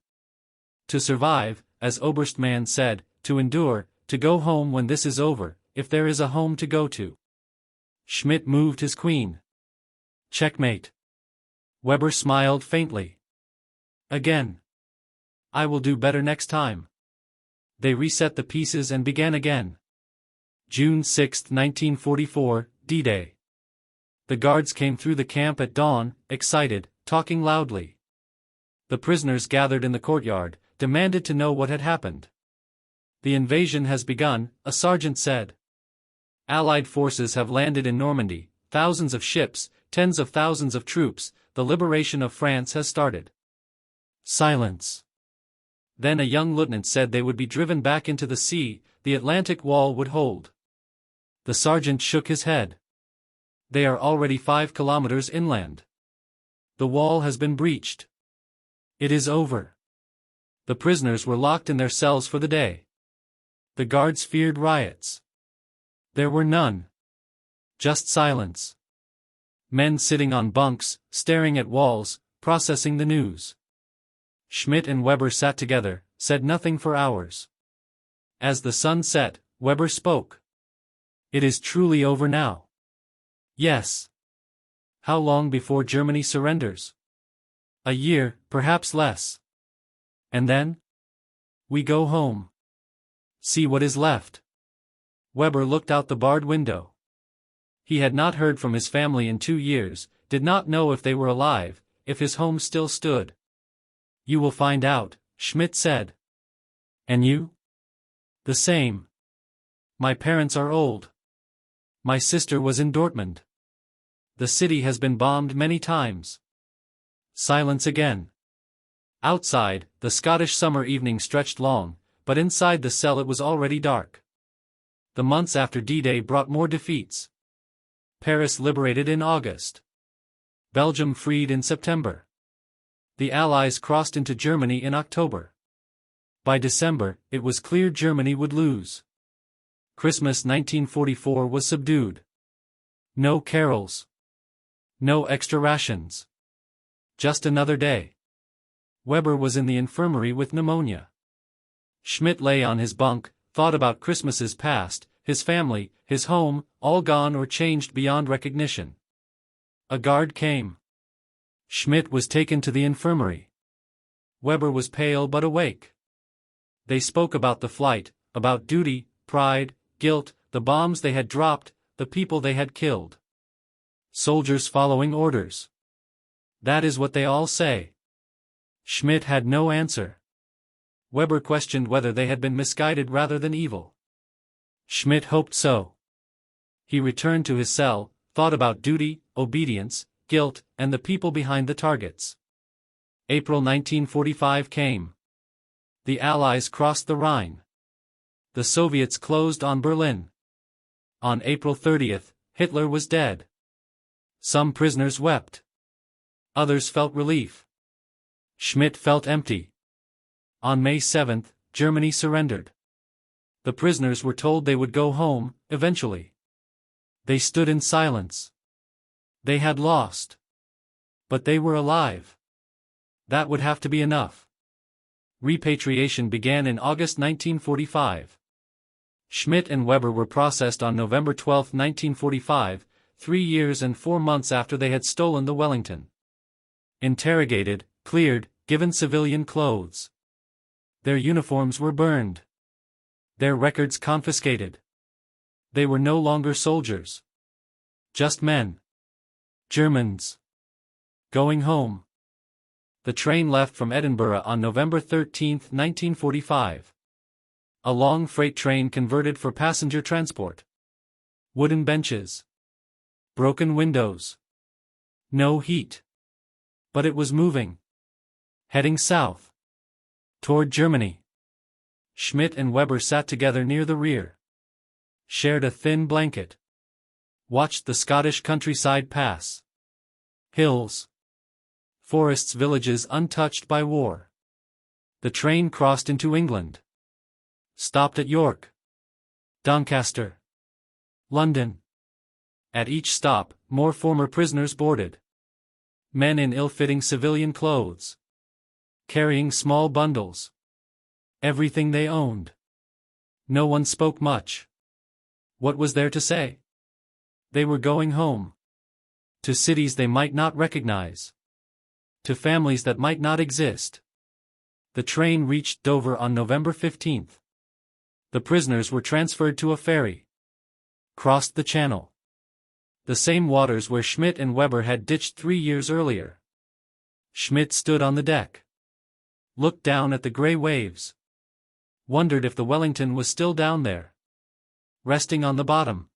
Speaker 1: To survive, as Oberstmann said, to endure, to go home when this is over, if there is a home to go to." Schmidt moved his queen. Checkmate. Weber smiled faintly. "Again. I will do better next time." They reset the pieces and began again. June 6, 1944, D-Day. The guards came through the camp at dawn, excited, talking loudly. The prisoners gathered in the courtyard, demanded to know what had happened. "The invasion has begun," a sergeant said. "Allied forces have landed in Normandy, thousands of ships, tens of thousands of troops, the liberation of France has started." Silence. Then a young lieutenant said they would be driven back into the sea, the Atlantic wall would hold. The sergeant shook his head. "They are already 5 kilometers inland. The wall has been breached. It is over." The prisoners were locked in their cells for the day. The guards feared riots. There were none. Just silence. Men sitting on bunks, staring at walls, processing the news. Schmidt and Weber sat together, said nothing for hours. As the sun set, Weber spoke. "It is truly over now." "Yes." "How long before Germany surrenders?" "A year, perhaps less." "And then?" "We go home. See what is left." Weber looked out the barred window. He had not heard from his family in 2 years, did not know if they were alive, if his home still stood. "You will find out," Schmidt said. "And you?" "The same. My parents are old. My sister was in Dortmund. The city has been bombed many times." Silence again. Outside, the Scottish summer evening stretched long, but inside the cell it was already dark. The months after D-Day brought more defeats. Paris liberated in August. Belgium freed in September. The Allies crossed into Germany in October. By December, it was clear Germany would lose. Christmas 1944 was subdued. No carols. No extra rations. Just another day. Weber was in the infirmary with pneumonia. Schmidt lay on his bunk, thought about Christmases past, his family, his home, all gone or changed beyond recognition. A guard came. Schmidt was taken to the infirmary. Weber was pale but awake. They spoke about the flight, about duty, pride, guilt, the bombs they had dropped, the people they had killed. Soldiers following orders. That is what they all say. Schmidt had no answer. Weber questioned whether they had been misguided rather than evil. Schmidt hoped so. He returned to his cell, thought about duty, obedience, guilt, and the people behind the targets. April 1945 came. The Allies crossed the Rhine. The Soviets closed on Berlin. On April 30th, Hitler was dead. Some prisoners wept. Others felt relief. Schmidt felt empty. On May 7th, Germany surrendered. The prisoners were told they would go home, eventually. They stood in silence. They had lost. But they were alive. That would have to be enough. Repatriation began in August 1945. Schmidt and Weber were processed on November 12, 1945, 3 years and 4 months after they had stolen the Wellington. Interrogated, cleared, given civilian clothes. Their uniforms were burned. Their records confiscated. They were no longer soldiers. Just men. Germans. Going home. The train left from Edinburgh on November 13, 1945. A long freight train converted for passenger transport. Wooden benches. Broken windows. No heat. But it was moving. Heading south. Toward Germany. Schmidt and Weber sat together near the rear. Shared a thin blanket. Watched the Scottish countryside pass. Hills. Forests, villages untouched by war. The train crossed into England. Stopped at York. Doncaster. London. At each stop, more former prisoners boarded. Men in ill-fitting civilian clothes. Carrying small bundles. Everything they owned. No one spoke much. What was there to say? They were going home. To cities they might not recognize. To families that might not exist. The train reached Dover on November 15th. The prisoners were transferred to a ferry. Crossed the Channel. The same waters where Schmidt and Weber had ditched 3 years earlier. Schmidt stood on the deck. Looked down at the gray waves. Wondered if the Wellington was still down there. Resting on the bottom.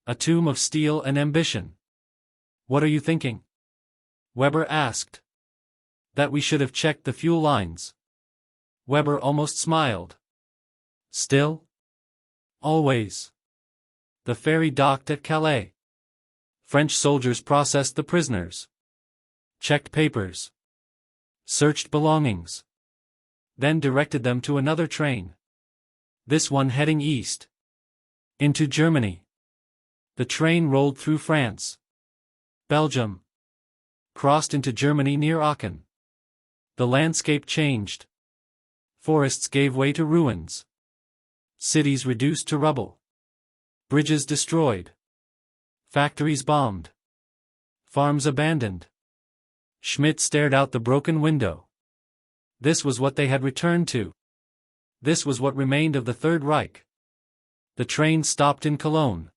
Speaker 1: A tomb of steel and ambition. What are you thinking? Weber asked. That we should have checked the fuel lines. Weber almost smiled. Still? Always. The ferry docked at Calais. French soldiers processed the prisoners. Checked papers. Searched belongings. Then directed them to another train. This one heading east. Into Germany. The train rolled through France. Belgium. Crossed into Germany near Aachen. The landscape changed. Forests gave way to ruins. Cities reduced to rubble. Bridges destroyed. Factories bombed. Farms abandoned. Schmidt stared out the broken window. This was what they had returned to. This was what remained of the Third Reich. The train stopped in Cologne.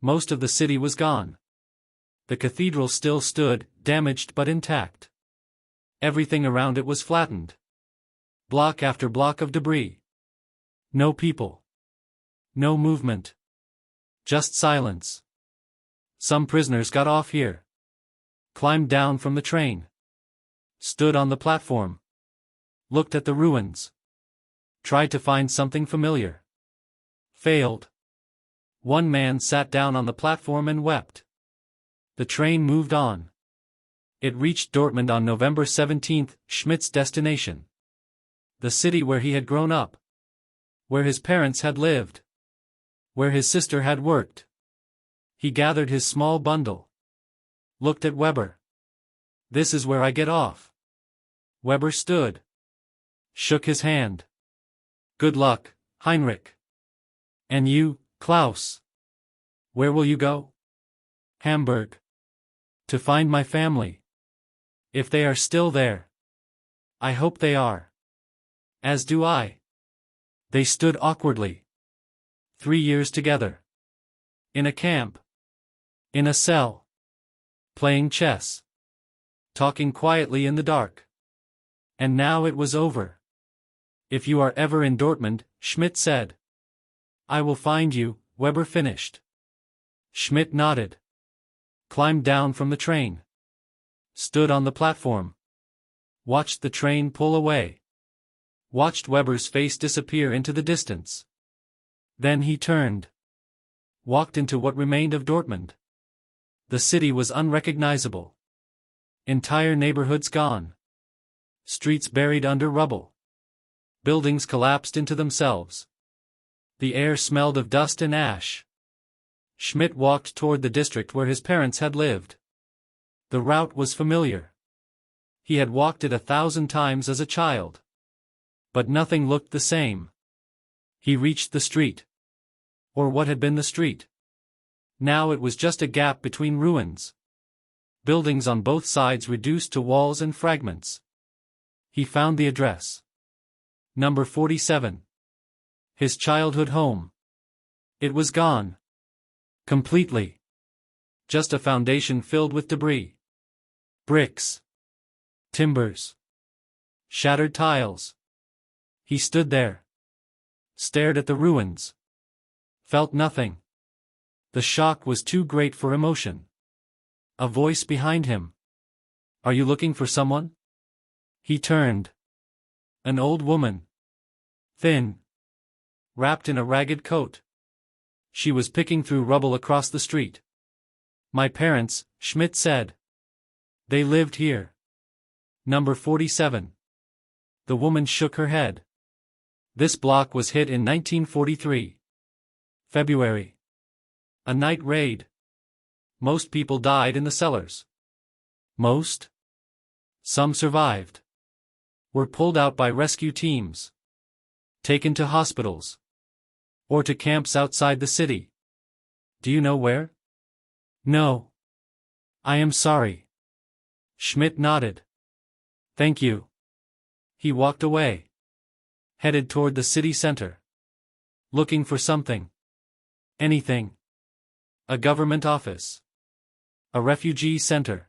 Speaker 1: Most of the city was gone. The cathedral still stood, damaged but intact. Everything around it was flattened. Block after block of debris. No people. No movement. Just silence. Some prisoners got off here. Climbed down from the train. Stood on the platform. Looked at the ruins. Tried to find something familiar. Failed. One man sat down on the platform and wept. The train moved on. It reached Dortmund on November 17, Schmidt's destination. The city where he had grown up. Where his parents had lived. Where his sister had worked. He gathered his small bundle. Looked at Weber. This is where I get off. Weber stood. Shook his hand. Good luck, Heinrich. And you, Klaus? Where will you go? Hamburg. To find my family. If they are still there. I hope they are. As do I. They stood awkwardly. 3 years together. In a camp. In a cell. Playing chess. Talking quietly in the dark. And now it was over. If you are ever in Dortmund, Schmidt said. I will find you, Weber finished. Schmidt nodded. Climbed down from the train. Stood on the platform. Watched the train pull away. Watched Weber's face disappear into the distance. Then he turned. Walked into what remained of Dortmund. The city was unrecognizable. Entire neighborhoods gone. Streets buried under rubble. Buildings collapsed into themselves. The air smelled of dust and ash. Schmidt walked toward the district where his parents had lived. The route was familiar. He had walked it 1,000 times as a child. But nothing looked the same. He reached the street. Or what had been the street. Now it was just a gap between ruins. Buildings on both sides reduced to walls and fragments. He found the address. Number 47. His childhood home. It was gone. Completely. Just a foundation filled with debris. Bricks. Timbers. Shattered tiles. He stood there. Stared at the ruins. Felt nothing. The shock was too great for emotion. A voice behind him. Are you looking for someone? He turned. An old woman. Thin. Wrapped in a ragged coat. She was picking through rubble across the street. My parents, Schmidt said. They lived here. Number 47. The woman shook her head. This block was hit in 1943. February. A night raid. Most people died in the cellars. Most? Some survived. Were pulled out by rescue teams. Taken to hospitals. Or to camps outside the city. Do you know where? No. I am sorry. Schmidt nodded. Thank you. He walked away. Headed toward the city center. Looking for something. Anything. A government office. A refugee center.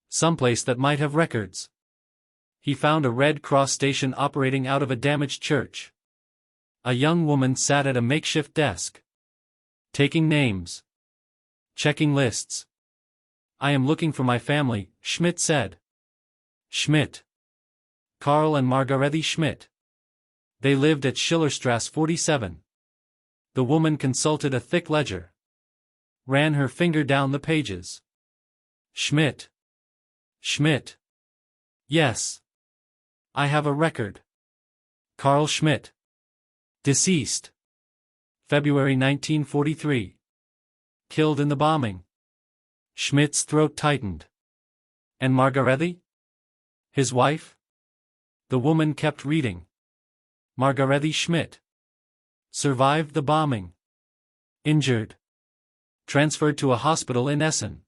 Speaker 1: Someplace that might have records. He found a Red Cross station operating out of a damaged church. A young woman sat at a makeshift desk. Taking names. Checking lists. I am looking for my family, Schmidt said. Schmidt. Karl and Margarete Schmidt. They lived at Schillerstrasse 47. The woman consulted a thick ledger. Ran her finger down the pages. Schmidt. Schmidt. Yes. I have a record. Karl Schmidt. Deceased. February 1943. Killed in the bombing. Schmidt's throat tightened. And Margarete? His wife? The woman kept reading. Margarete Schmidt. Survived the bombing. Injured. Transferred to a hospital in Essen.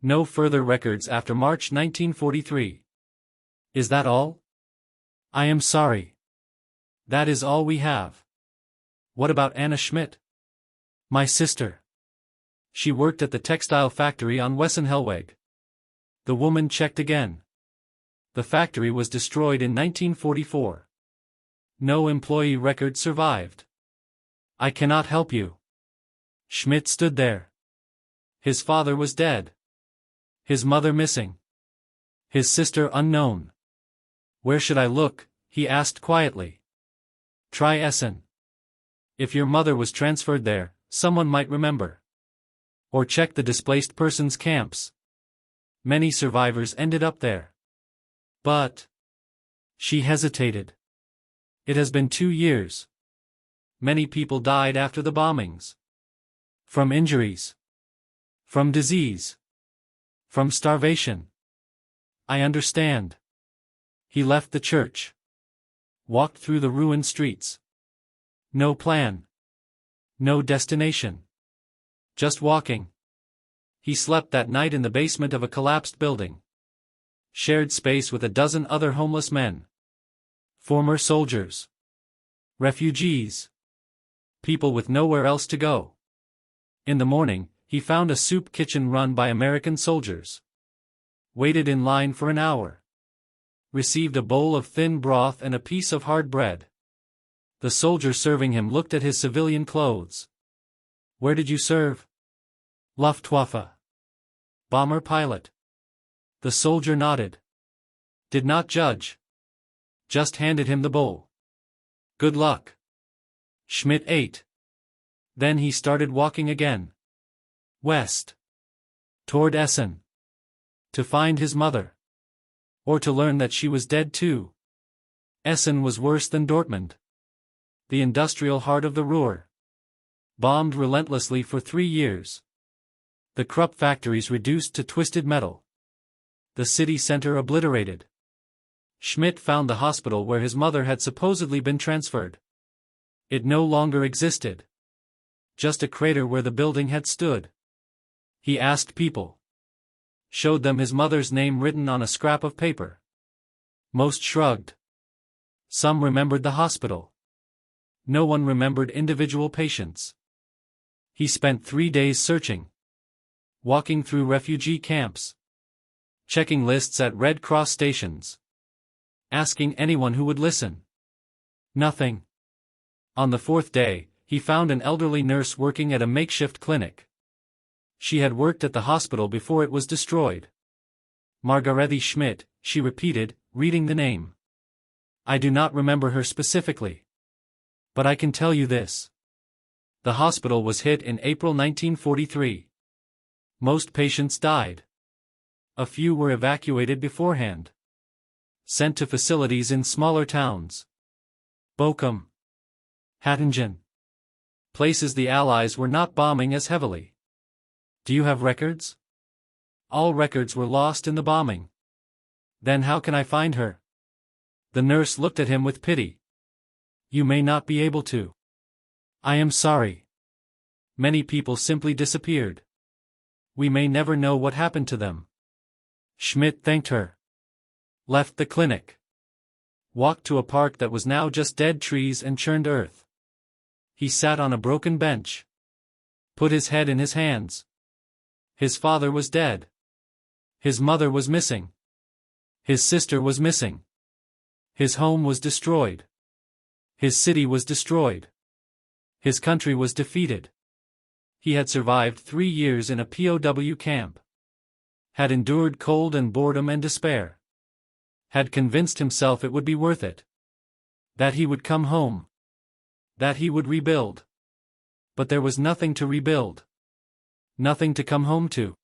Speaker 1: No further records after March 1943. Is that all? I am sorry. That is all we have. What about Anna Schmidt? My sister. She worked at the textile factory on Wessenhellweg. The woman checked again. The factory was destroyed in 1944. No employee record survived. I cannot help you. Schmidt stood there. His father was dead. His mother missing. His sister unknown. Where should I look? He asked quietly. Try Essen. If your mother was transferred there, someone might remember. Or check the displaced persons camps. Many survivors ended up there. But... She hesitated. It has been 2 years. Many people died after the bombings. From injuries. From disease. From starvation. I understand. He left the church. Walked through the ruined streets. No plan. No destination. Just walking. He slept that night in the basement of a collapsed building. Shared space with a dozen other homeless men. Former soldiers. Refugees. People with nowhere else to go. In the morning, he found a soup kitchen run by American soldiers. Waited in line for an hour. Received a bowl of thin broth and a piece of hard bread. The soldier serving him looked at his civilian clothes. Where did you serve? Luftwaffe. Bomber pilot. The soldier nodded. Did not judge. Just handed him the bowl. Good luck. Schmidt ate. Then he started walking again. West. Toward Essen. To find his mother. Or to learn that she was dead too. Essen was worse than Dortmund. The industrial heart of the Ruhr. Bombed relentlessly for 3 years. The Krupp factories reduced to twisted metal. The city center obliterated. Schmidt found the hospital where his mother had supposedly been transferred. It no longer existed. Just a crater where the building had stood. He asked people. Showed them his mother's name written on a scrap of paper. Most shrugged. Some remembered the hospital. No one remembered individual patients. He spent 3 days searching. Walking through refugee camps. Checking lists at Red Cross stations. Asking anyone who would listen. Nothing. On the 4th day, he found an elderly nurse working at a makeshift clinic. She had worked at the hospital before it was destroyed. Margarete Schmidt, she repeated, reading the name. I do not remember her specifically. But I can tell you this. The hospital was hit in April 1943. Most patients died. A few were evacuated beforehand. Sent to facilities in smaller towns. Bochum. Hattingen. Places the Allies were not bombing as heavily. Do you have records? All records were lost in the bombing. Then how can I find her? The nurse looked at him with pity. You may not be able to. I am sorry. Many people simply disappeared. We may never know what happened to them. Schmidt thanked her. Left the clinic. Walked to a park that was now just dead trees and churned earth. He sat on a broken bench. Put his head in his hands. His father was dead. His mother was missing. His sister was missing. His home was destroyed. His city was destroyed. His country was defeated. He had survived 3 years in a POW camp. Had endured cold and boredom and despair. Had convinced himself it would be worth it. That he would come home. That he would rebuild. But there was nothing to rebuild. Nothing to come home to.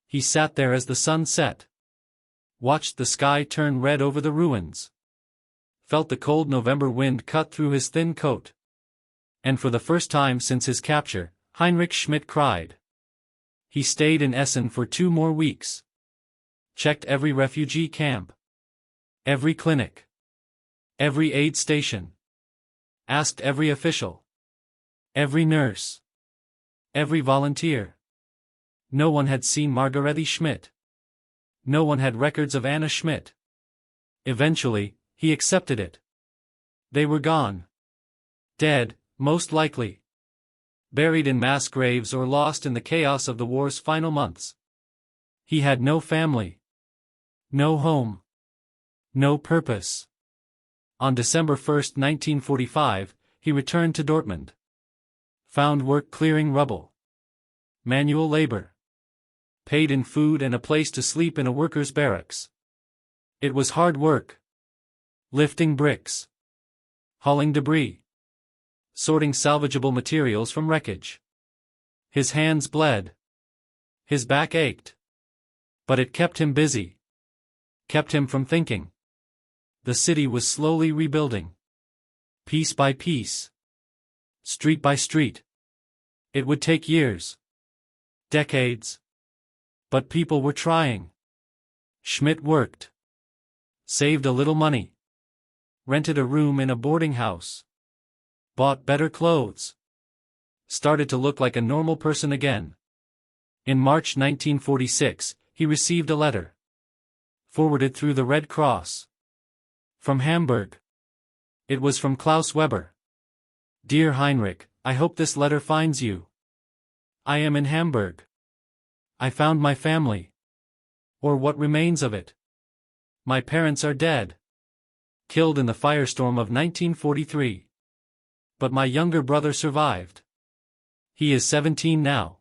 Speaker 1: He sat there as the sun set. Watched the sky turn red over the ruins. Felt the cold November wind cut through his thin coat. And for the first time since his capture, Heinrich Schmidt cried. He stayed in Essen for 2 more weeks. Checked every refugee camp. Every clinic. Every aid station. Asked every official. Every nurse. Every volunteer. No one had seen Margarete Schmidt. No one had records of Anna Schmidt. Eventually, he accepted it. They were gone. Dead, most likely. Buried in mass graves or lost in the chaos of the war's final months. He had no family. No home. No purpose. On December 1, 1945, he returned to Dortmund. Found work clearing rubble. Manual labor. Paid in food and a place to sleep in a worker's barracks. It was hard work. Lifting bricks. Hauling debris. Sorting salvageable materials from wreckage. His hands bled. His back ached. But it kept him busy. Kept him from thinking. The city was slowly rebuilding. Piece by piece. Street by street. It would take years. Decades. But people were trying. Schmidt worked. Saved a little money. Rented a room in a boarding house. Bought better clothes. started to look like a normal person again. In March 1946, he received a letter, forwarded through the Red Cross, from Hamburg. It was from Klaus Weber. Dear Heinrich, I hope this letter finds you. I am in Hamburg. I found my family. Or what remains of it. My parents are dead. Killed in the firestorm of 1943. But my younger brother survived. He is 17 now.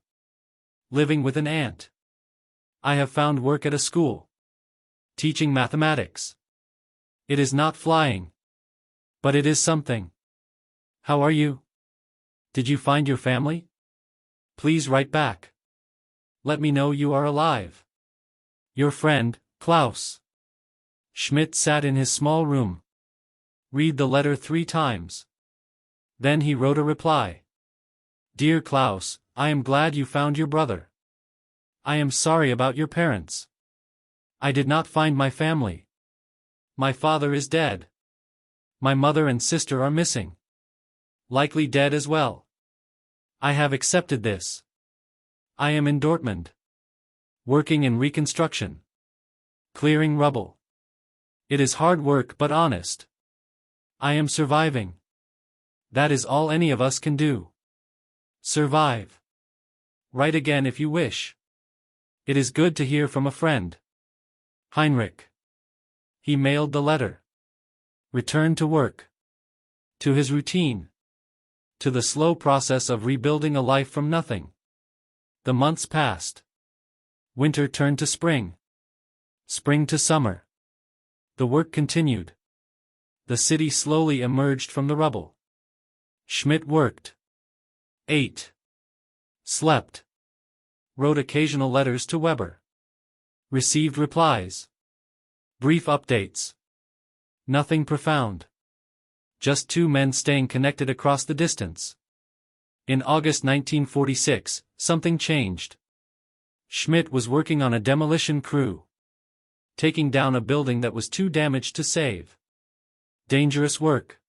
Speaker 1: Living with an aunt. I have found work at a school. Teaching mathematics. It is not flying. But it is something. How are you? Did you find your family? Please write back. Let me know you are alive. Your friend, Klaus. Schmidt sat in his small room. Read the letter 3 times. Then he wrote a reply. Dear Klaus, I am glad you found your brother. I am sorry about your parents. I did not find my family. My father is dead. My mother and sister are missing. Likely dead as well. I have accepted this. I am in Dortmund. Working in reconstruction. Clearing rubble. It is hard work but honest. I am surviving. That is all any of us can do. Survive. Write again if you wish. It is good to hear from a friend. Heinrich. He mailed the letter. Returned to work. To his routine. To the slow process of rebuilding a life from nothing. The months passed. Winter turned to spring. Spring to summer. The work continued. The city slowly emerged from the rubble. Schmidt worked. Ate. Slept. Wrote occasional letters to Weber. Received replies. Brief updates. Nothing profound. Just 2 men staying connected across the distance. In August 1946, something changed. Schmidt was working on a demolition crew. Taking down a building that was too damaged to save. Dangerous work.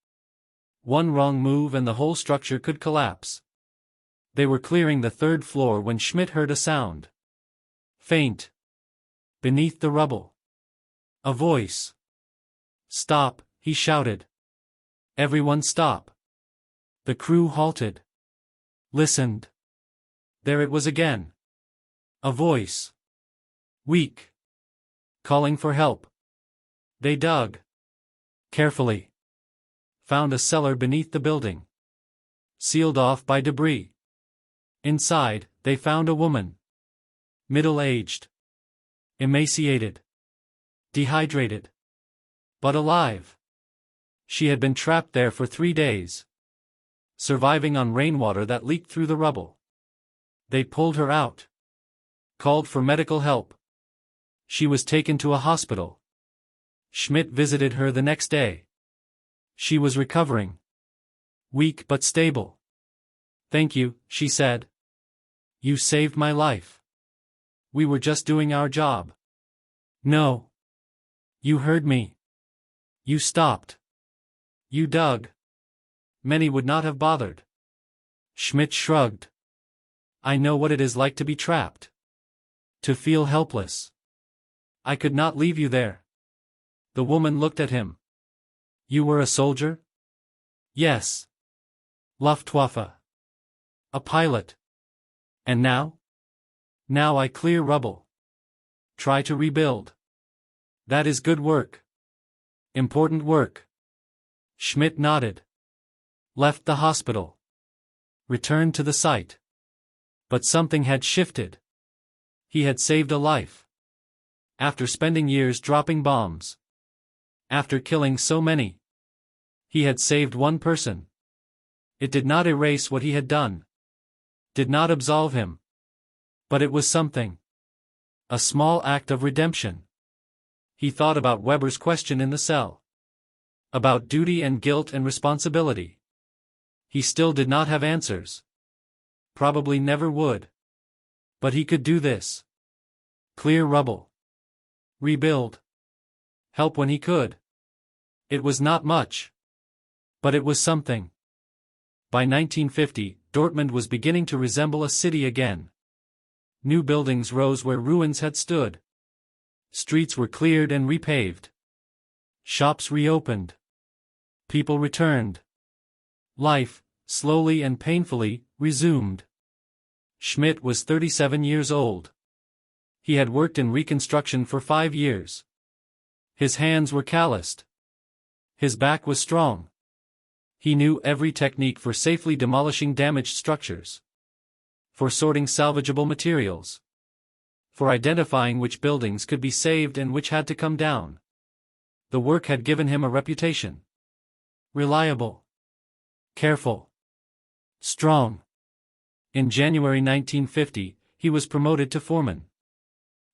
Speaker 1: One wrong move and the whole structure could collapse. They were clearing the 3rd floor when Schmidt heard a sound. Faint. Beneath the rubble. A voice. Stop, he shouted. Everyone stop. The crew halted. Listened. There it was again. A voice. Weak. Calling for help. They dug. Carefully. Found a cellar beneath the building. Sealed off by debris. Inside, they found a woman. Middle-aged. Emaciated. Dehydrated. But alive. She had been trapped there for 3 days. Surviving on rainwater that leaked through the rubble. They pulled her out. Called for medical help. She was taken to a hospital. Schmidt visited her the next day. She was recovering. Weak but stable. Thank you, she said. You saved my life. We were just doing our job. No. You heard me. You stopped. You dug. Many would not have bothered. Schmidt shrugged. I know what it is like to be trapped. To feel helpless. I could not leave you there. The woman looked at him. You were a soldier? Yes. Luftwaffe. A pilot. And now? Now I clear rubble. Try to rebuild. That is good work. Important work. Schmidt nodded. Left the hospital. Returned to the site. But something had shifted. He had saved a life. After spending years dropping bombs. After killing so many. He had saved one person. It did not erase what he had done. Did not absolve him. But it was something. A small act of redemption. He thought about Weber's question in the cell. About duty and guilt and responsibility. He still did not have answers. Probably never would. But he could do this. Clear rubble. Rebuild. Help when he could. It was not much. But it was something. By 1950, Dortmund was beginning to resemble a city again. New buildings rose where ruins had stood. Streets were cleared and repaved. Shops reopened. People returned. Life, slowly and painfully, resumed. Schmidt was 37 years old. He had worked in reconstruction for 5 years. His hands were calloused. His back was strong. He knew every technique for safely demolishing damaged structures, for sorting salvageable materials, for identifying which buildings could be saved and which had to come down. The work had given him a reputation. Reliable. Careful. Strong. In January 1950, he was promoted to foreman.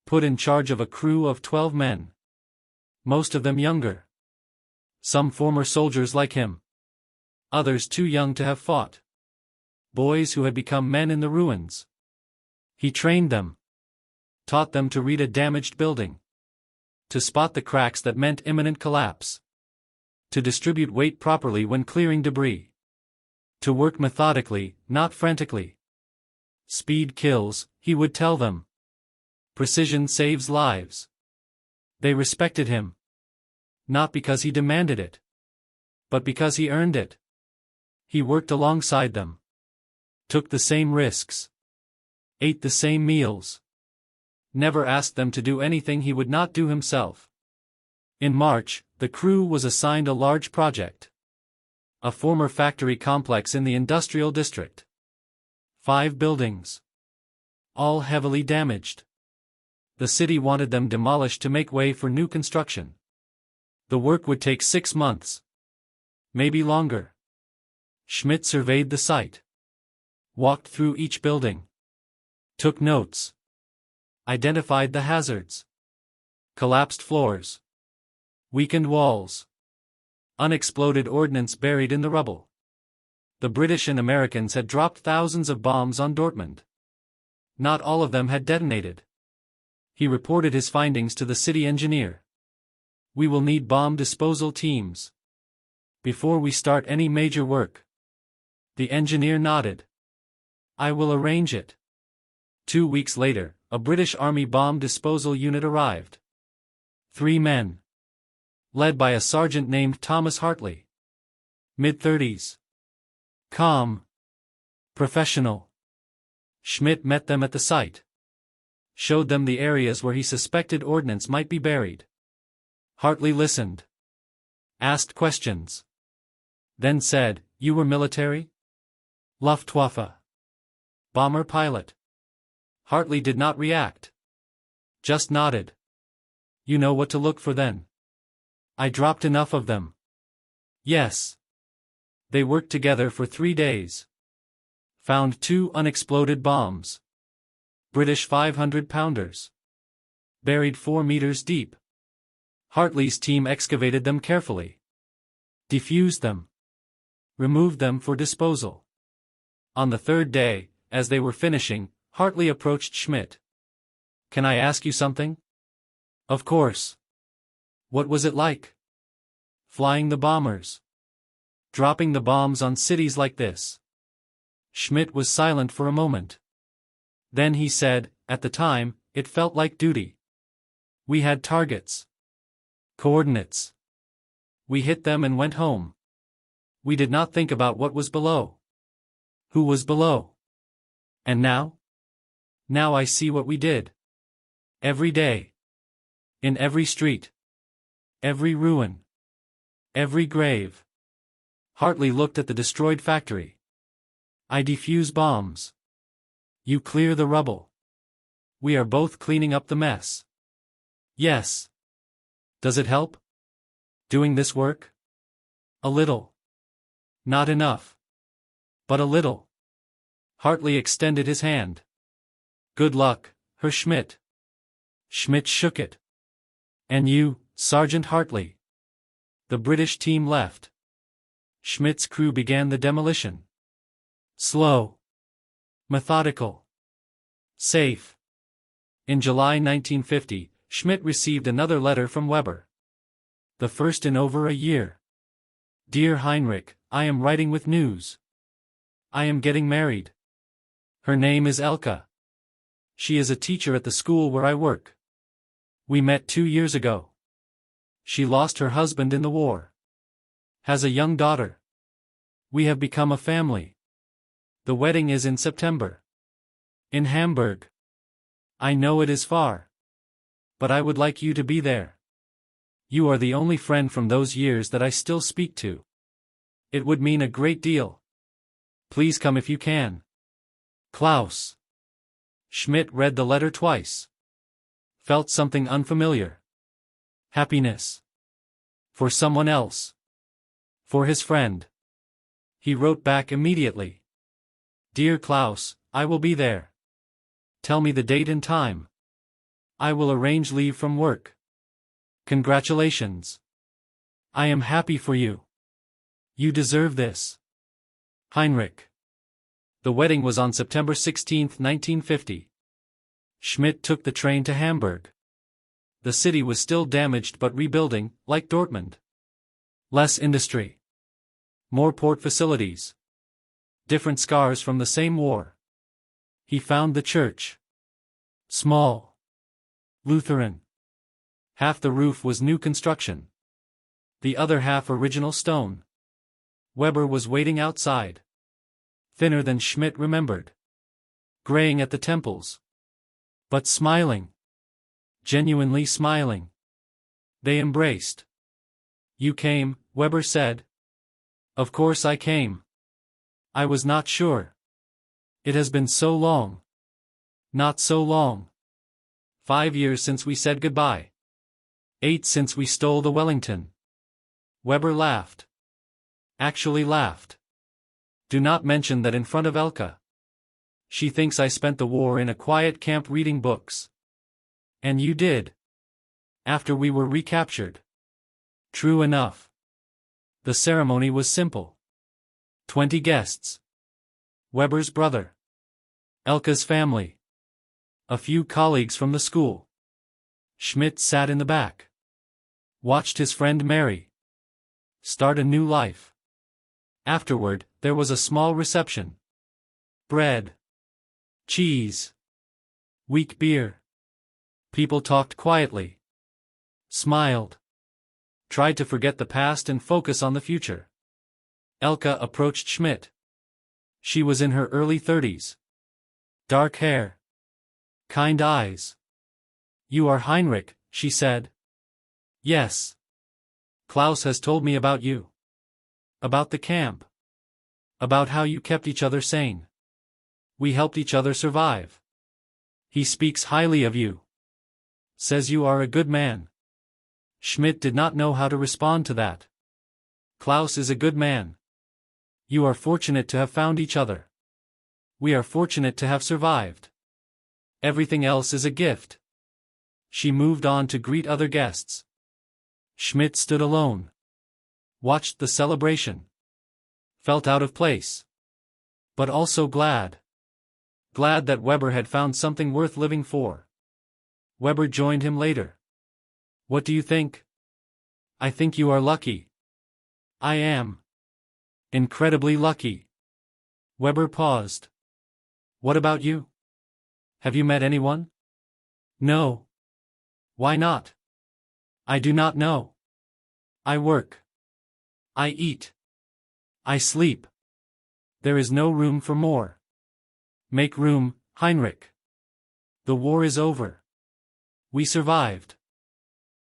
Speaker 1: Put in charge of a crew of 12 men. Most of them younger. Some former soldiers like him. Others too young to have fought. Boys who had become men in the ruins. He trained them. Taught them to read a damaged building. To spot the cracks that meant imminent collapse. To distribute weight properly when clearing debris. To work methodically, not frantically. Speed kills, he would tell them. Precision saves lives. They respected him. Not because he demanded it, but because he earned it. He worked alongside them. Took the same risks. Ate the same meals. Never asked them to do anything he would not do himself. In March, the crew was assigned a large project. A former factory complex in the industrial district. 5 buildings. All heavily damaged. The city wanted them demolished to make way for new construction. The work would take 6 months. Maybe longer. Schmidt surveyed the site. Walked through each building. Took notes. Identified the hazards. Collapsed floors. Weakened walls. Unexploded ordnance buried in the rubble. The British and Americans had dropped thousands of bombs on Dortmund. Not all of them had detonated. He reported his findings to the city engineer. We will need bomb disposal teams before we start any major work. The engineer nodded. I will arrange it. 2 weeks later, a British Army bomb disposal unit arrived. 3 men. Led by a sergeant named Thomas Hartley. Mid-30s. Calm. Professional. Schmidt met them at the site. Showed them the areas where he suspected ordnance might be buried. Hartley listened. Asked questions. Then said, "You were military? Luftwaffe. Bomber pilot." Hartley did not react. Just nodded. "You know what to look for then?" "I dropped enough of them." "Yes." They worked together for 3 days. Found 2 unexploded bombs. British 500-pounders. Buried 4 meters deep. Hartley's team excavated them carefully. Defused them. Removed them for disposal. On the 3rd day, as they were finishing, Hartley approached Schmidt. "Can I ask you something?" "Of course." "What was it like? Flying the bombers? Dropping the bombs on cities like this?" Schmidt was silent for a moment. Then he said, "At the time, it felt like duty. We had targets. Coordinates. We hit them and went home. We did not think about what was below. Who was below? And now? Now I see what we did. Every day. In every street. Every ruin. Every grave." Hartley looked at the destroyed factory. "I defuse bombs. You clear the rubble. We are both cleaning up the mess." "Yes. Does it help? Doing this work?" "A little. Not enough. But a little." Hartley extended his hand. "Good luck, Herr Schmidt." Schmidt shook it. "And you, Sergeant Hartley." The British team left. Schmidt's crew began the demolition. Slow. Methodical. Safe. In July 1950, Schmidt received another letter from Weber. The first in over a year. "Dear Heinrich, I am writing with news. I am getting married. Her name is Elka. She is a teacher at the school where I work. We met 2 years ago. She lost her husband in the war. Has a young daughter. We have become a family. The wedding is in September. In Hamburg. I know it is far. But I would like you to be there. You are the only friend from those years that I still speak to. It would mean a great deal. Please come if you can. Klaus. Schmidt read the letter twice. Felt something unfamiliar. Happiness. For someone else. For his friend. He wrote back immediately. Dear Klaus, I will be there. Tell me the date and time. I will arrange leave from work. Congratulations. I am happy for you. You deserve this. Heinrich. The wedding was on September 16, 1950. Schmidt took the train to Hamburg. The city was still damaged but rebuilding, like Dortmund. Less industry. More port facilities. Different scars from the same war. He found the church. Small. Lutheran. Half the roof was new construction. The other half original stone. Weber was waiting outside. Thinner than Schmidt remembered. Graying at the temples. But smiling. Genuinely smiling. They embraced. You came, Weber said. Of course I came. I was not sure. It has been so long. Not so long. 5 years since we said goodbye. 8 since we stole the Wellington. Weber laughed. Actually laughed. Do not mention that in front of Elka. She thinks I spent the war in a quiet camp reading books. And you did. After we were recaptured. True enough. The ceremony was simple. 20 guests. Weber's brother. Elka's family. A few colleagues from the school. Schmidt sat in the back. Watched his friend marry. Start a new life. Afterward, there was a small reception. Bread. Cheese. Weak beer. People talked quietly. Smiled. Tried to forget the past and focus on the future. Elka approached Schmidt. She was in her early 30s. Dark hair. Kind eyes. You are Heinrich, she said. Yes. Klaus has told me about you. About the camp. About how you kept each other sane. We helped each other survive. He speaks highly of you. Says you are a good man. Schmidt did not know how to respond to that. Klaus is a good man. You are fortunate to have found each other. We are fortunate to have survived. Everything else is a gift. She moved on to greet other guests. Schmidt stood alone. Watched the celebration. Felt out of place. But also glad. Glad that Weber had found something worth living for. Weber joined him later. What do you think? I think you are lucky. I am. Incredibly lucky. Weber paused. What about you? Have you met anyone? No. Why not? I do not know. I work. I eat. I sleep. There is no room for more. Make room, Heinrich. The war is over. We survived.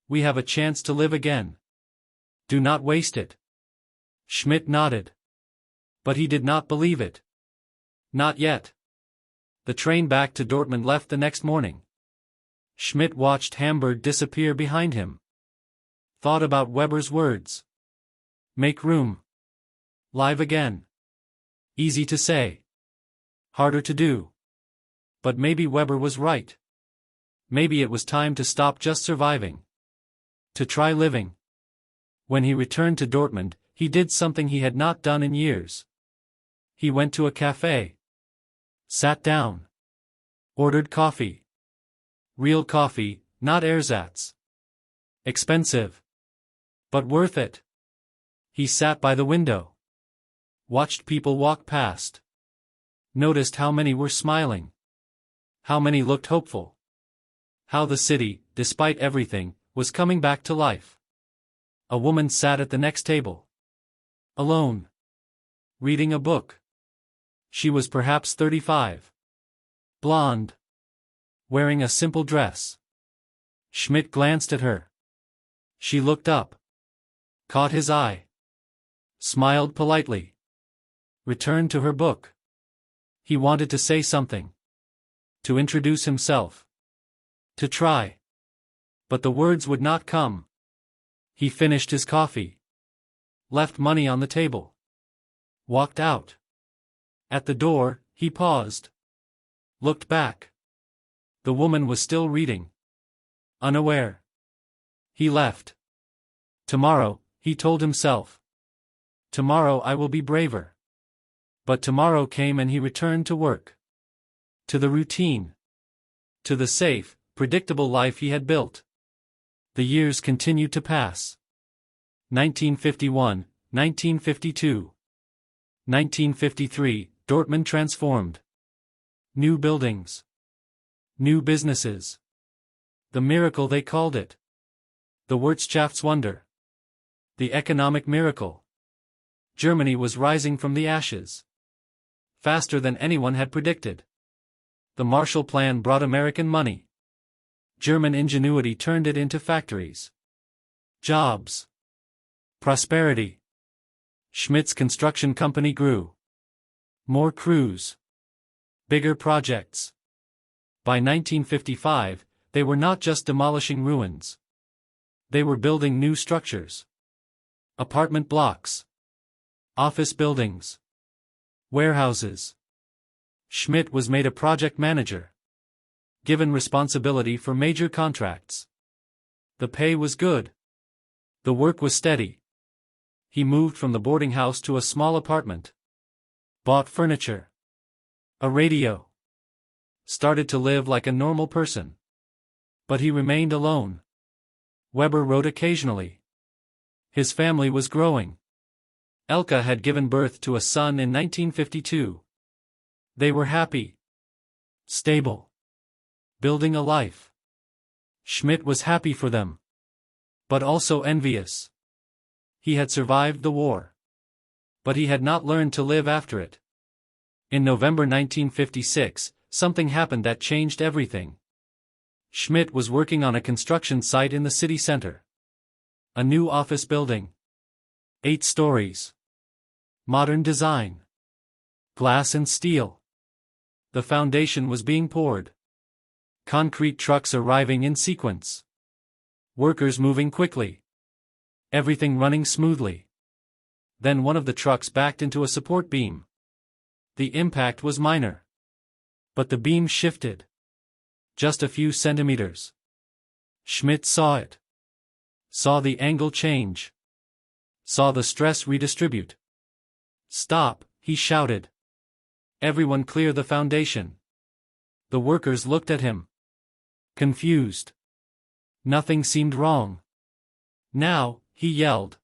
Speaker 1: We have a chance to live again. Do not waste it. Schmidt nodded. But he did not believe it. Not yet. The train back to Dortmund left the next morning. Schmidt watched Hamburg disappear behind him. Thought about Weber's words. Make room. Live again. Easy to say. Harder to do. But maybe Weber was right. Maybe it was time to stop just surviving. To try living. When he returned to Dortmund, he did something he had not done in years. He went to a cafe. Sat down. Ordered coffee. Real coffee, not ersatz. Expensive. But worth it. He sat by the window. Watched people walk past. Noticed how many were smiling. How many looked hopeful. How the city, despite everything, was coming back to life. A woman sat at the next table. Alone. Reading a book. She was perhaps 35. Blonde. Wearing a simple dress. Schmidt glanced at her. She looked up. Caught his eye. Smiled politely. Returned to her book. He wanted to say something. To introduce himself. To try. But the words would not come. He finished his coffee. Left money on the table. Walked out. At the door, he paused. Looked back. The woman was still reading. Unaware. He left. Tomorrow, he told himself. Tomorrow I will be braver. But tomorrow came and he returned to work. To the routine. To the safe, predictable life he had built. The years continued to pass. 1951, 1952. 1953, Dortmund transformed. New buildings. New businesses. The miracle they called it. The Wirtschaftswunder. The economic miracle. Germany was rising from the ashes. Faster than anyone had predicted. The Marshall Plan brought American money. German ingenuity turned it into factories. Jobs. Prosperity. Schmidt's construction company grew. More crews. Bigger projects. By 1955, they were not just demolishing ruins. They were building new structures. Apartment blocks. Office buildings. Warehouses. Schmidt was made a project manager. Given responsibility for major contracts. The pay was good. The work was steady. He moved from the boarding house to a small apartment. Bought furniture. A radio. Started to live like a normal person. But he remained alone. Weber wrote occasionally. His family was growing. Elke had given birth to a son in 1952. They were happy. Stable. Building a life. Schmidt was happy for them. But also envious. He had survived the war. But he had not learned to live after it. In November 1956, something happened that changed everything. Schmidt was working on a construction site in the city center. A new office building. 8 stories. Modern design. Glass and steel. The foundation was being poured. Concrete trucks arriving in sequence. Workers moving quickly. Everything running smoothly. Then one of the trucks backed into a support beam. The impact was minor. But the beam shifted. Just a few centimeters. Schmidt saw it. Saw the angle change. Saw the stress redistribute. Stop, he shouted. Everyone clear the foundation. The workers looked at him. Confused. Nothing seemed wrong. Now, he yelled.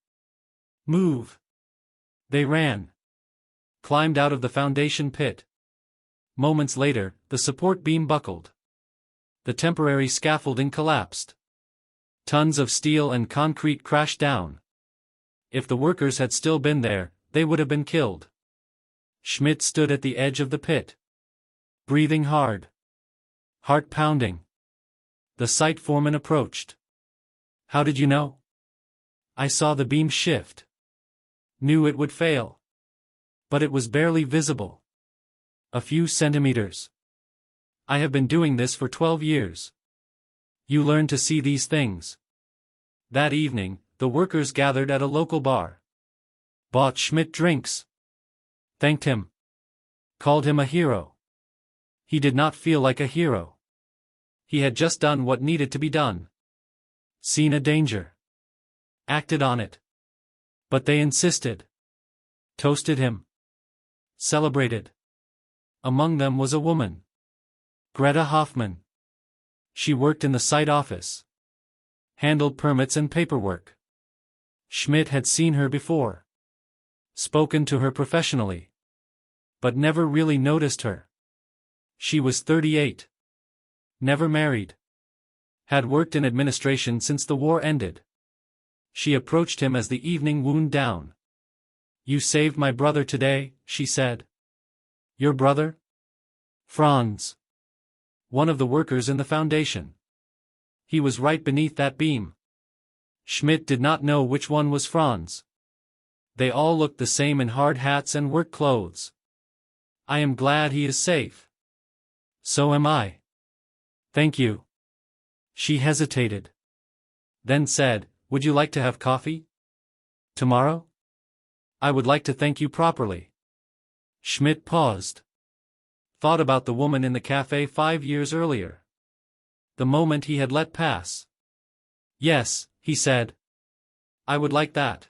Speaker 1: Move. They ran. Climbed out of the foundation pit. Moments later, the support beam buckled. The temporary scaffolding collapsed. Tons of steel and concrete crashed down. If the workers had still been there, they would have been killed. Schmidt stood at the edge of the pit. Breathing hard. Heart pounding. The site foreman approached. How did you know? I saw the beam shift. Knew it would fail. But it was barely visible. A few centimeters. I have been doing this for 12 years. You learn to see these things. That evening, the workers gathered at a local bar. Bought Schmidt drinks. Thanked him. Called him a hero. He did not feel like a hero. He had just done what needed to be done. Seen a danger. Acted on it. But they insisted. Toasted him. Celebrated. Among them was a woman. Greta Hoffman. She worked in the site office. Handled permits and paperwork. Schmidt had seen her before. Spoken to her professionally. but never really noticed her. She was 38. Never married. Had worked in administration since the war ended. She approached him as the evening wound down. "You saved my brother today," she said. "Your brother?" "Franz. One of the workers in the foundation. He was right beneath that beam." Schmidt did not know which one was Franz. They all looked the same in hard hats and work clothes. "I am glad he is safe." "So am I." "Thank you." She hesitated. Then said, "Would you like to have coffee? Tomorrow? I would like to thank you properly." Schmidt paused. Thought about the woman in the cafe 5 years earlier. The moment he had let pass. "Yes," he said. "I would like that."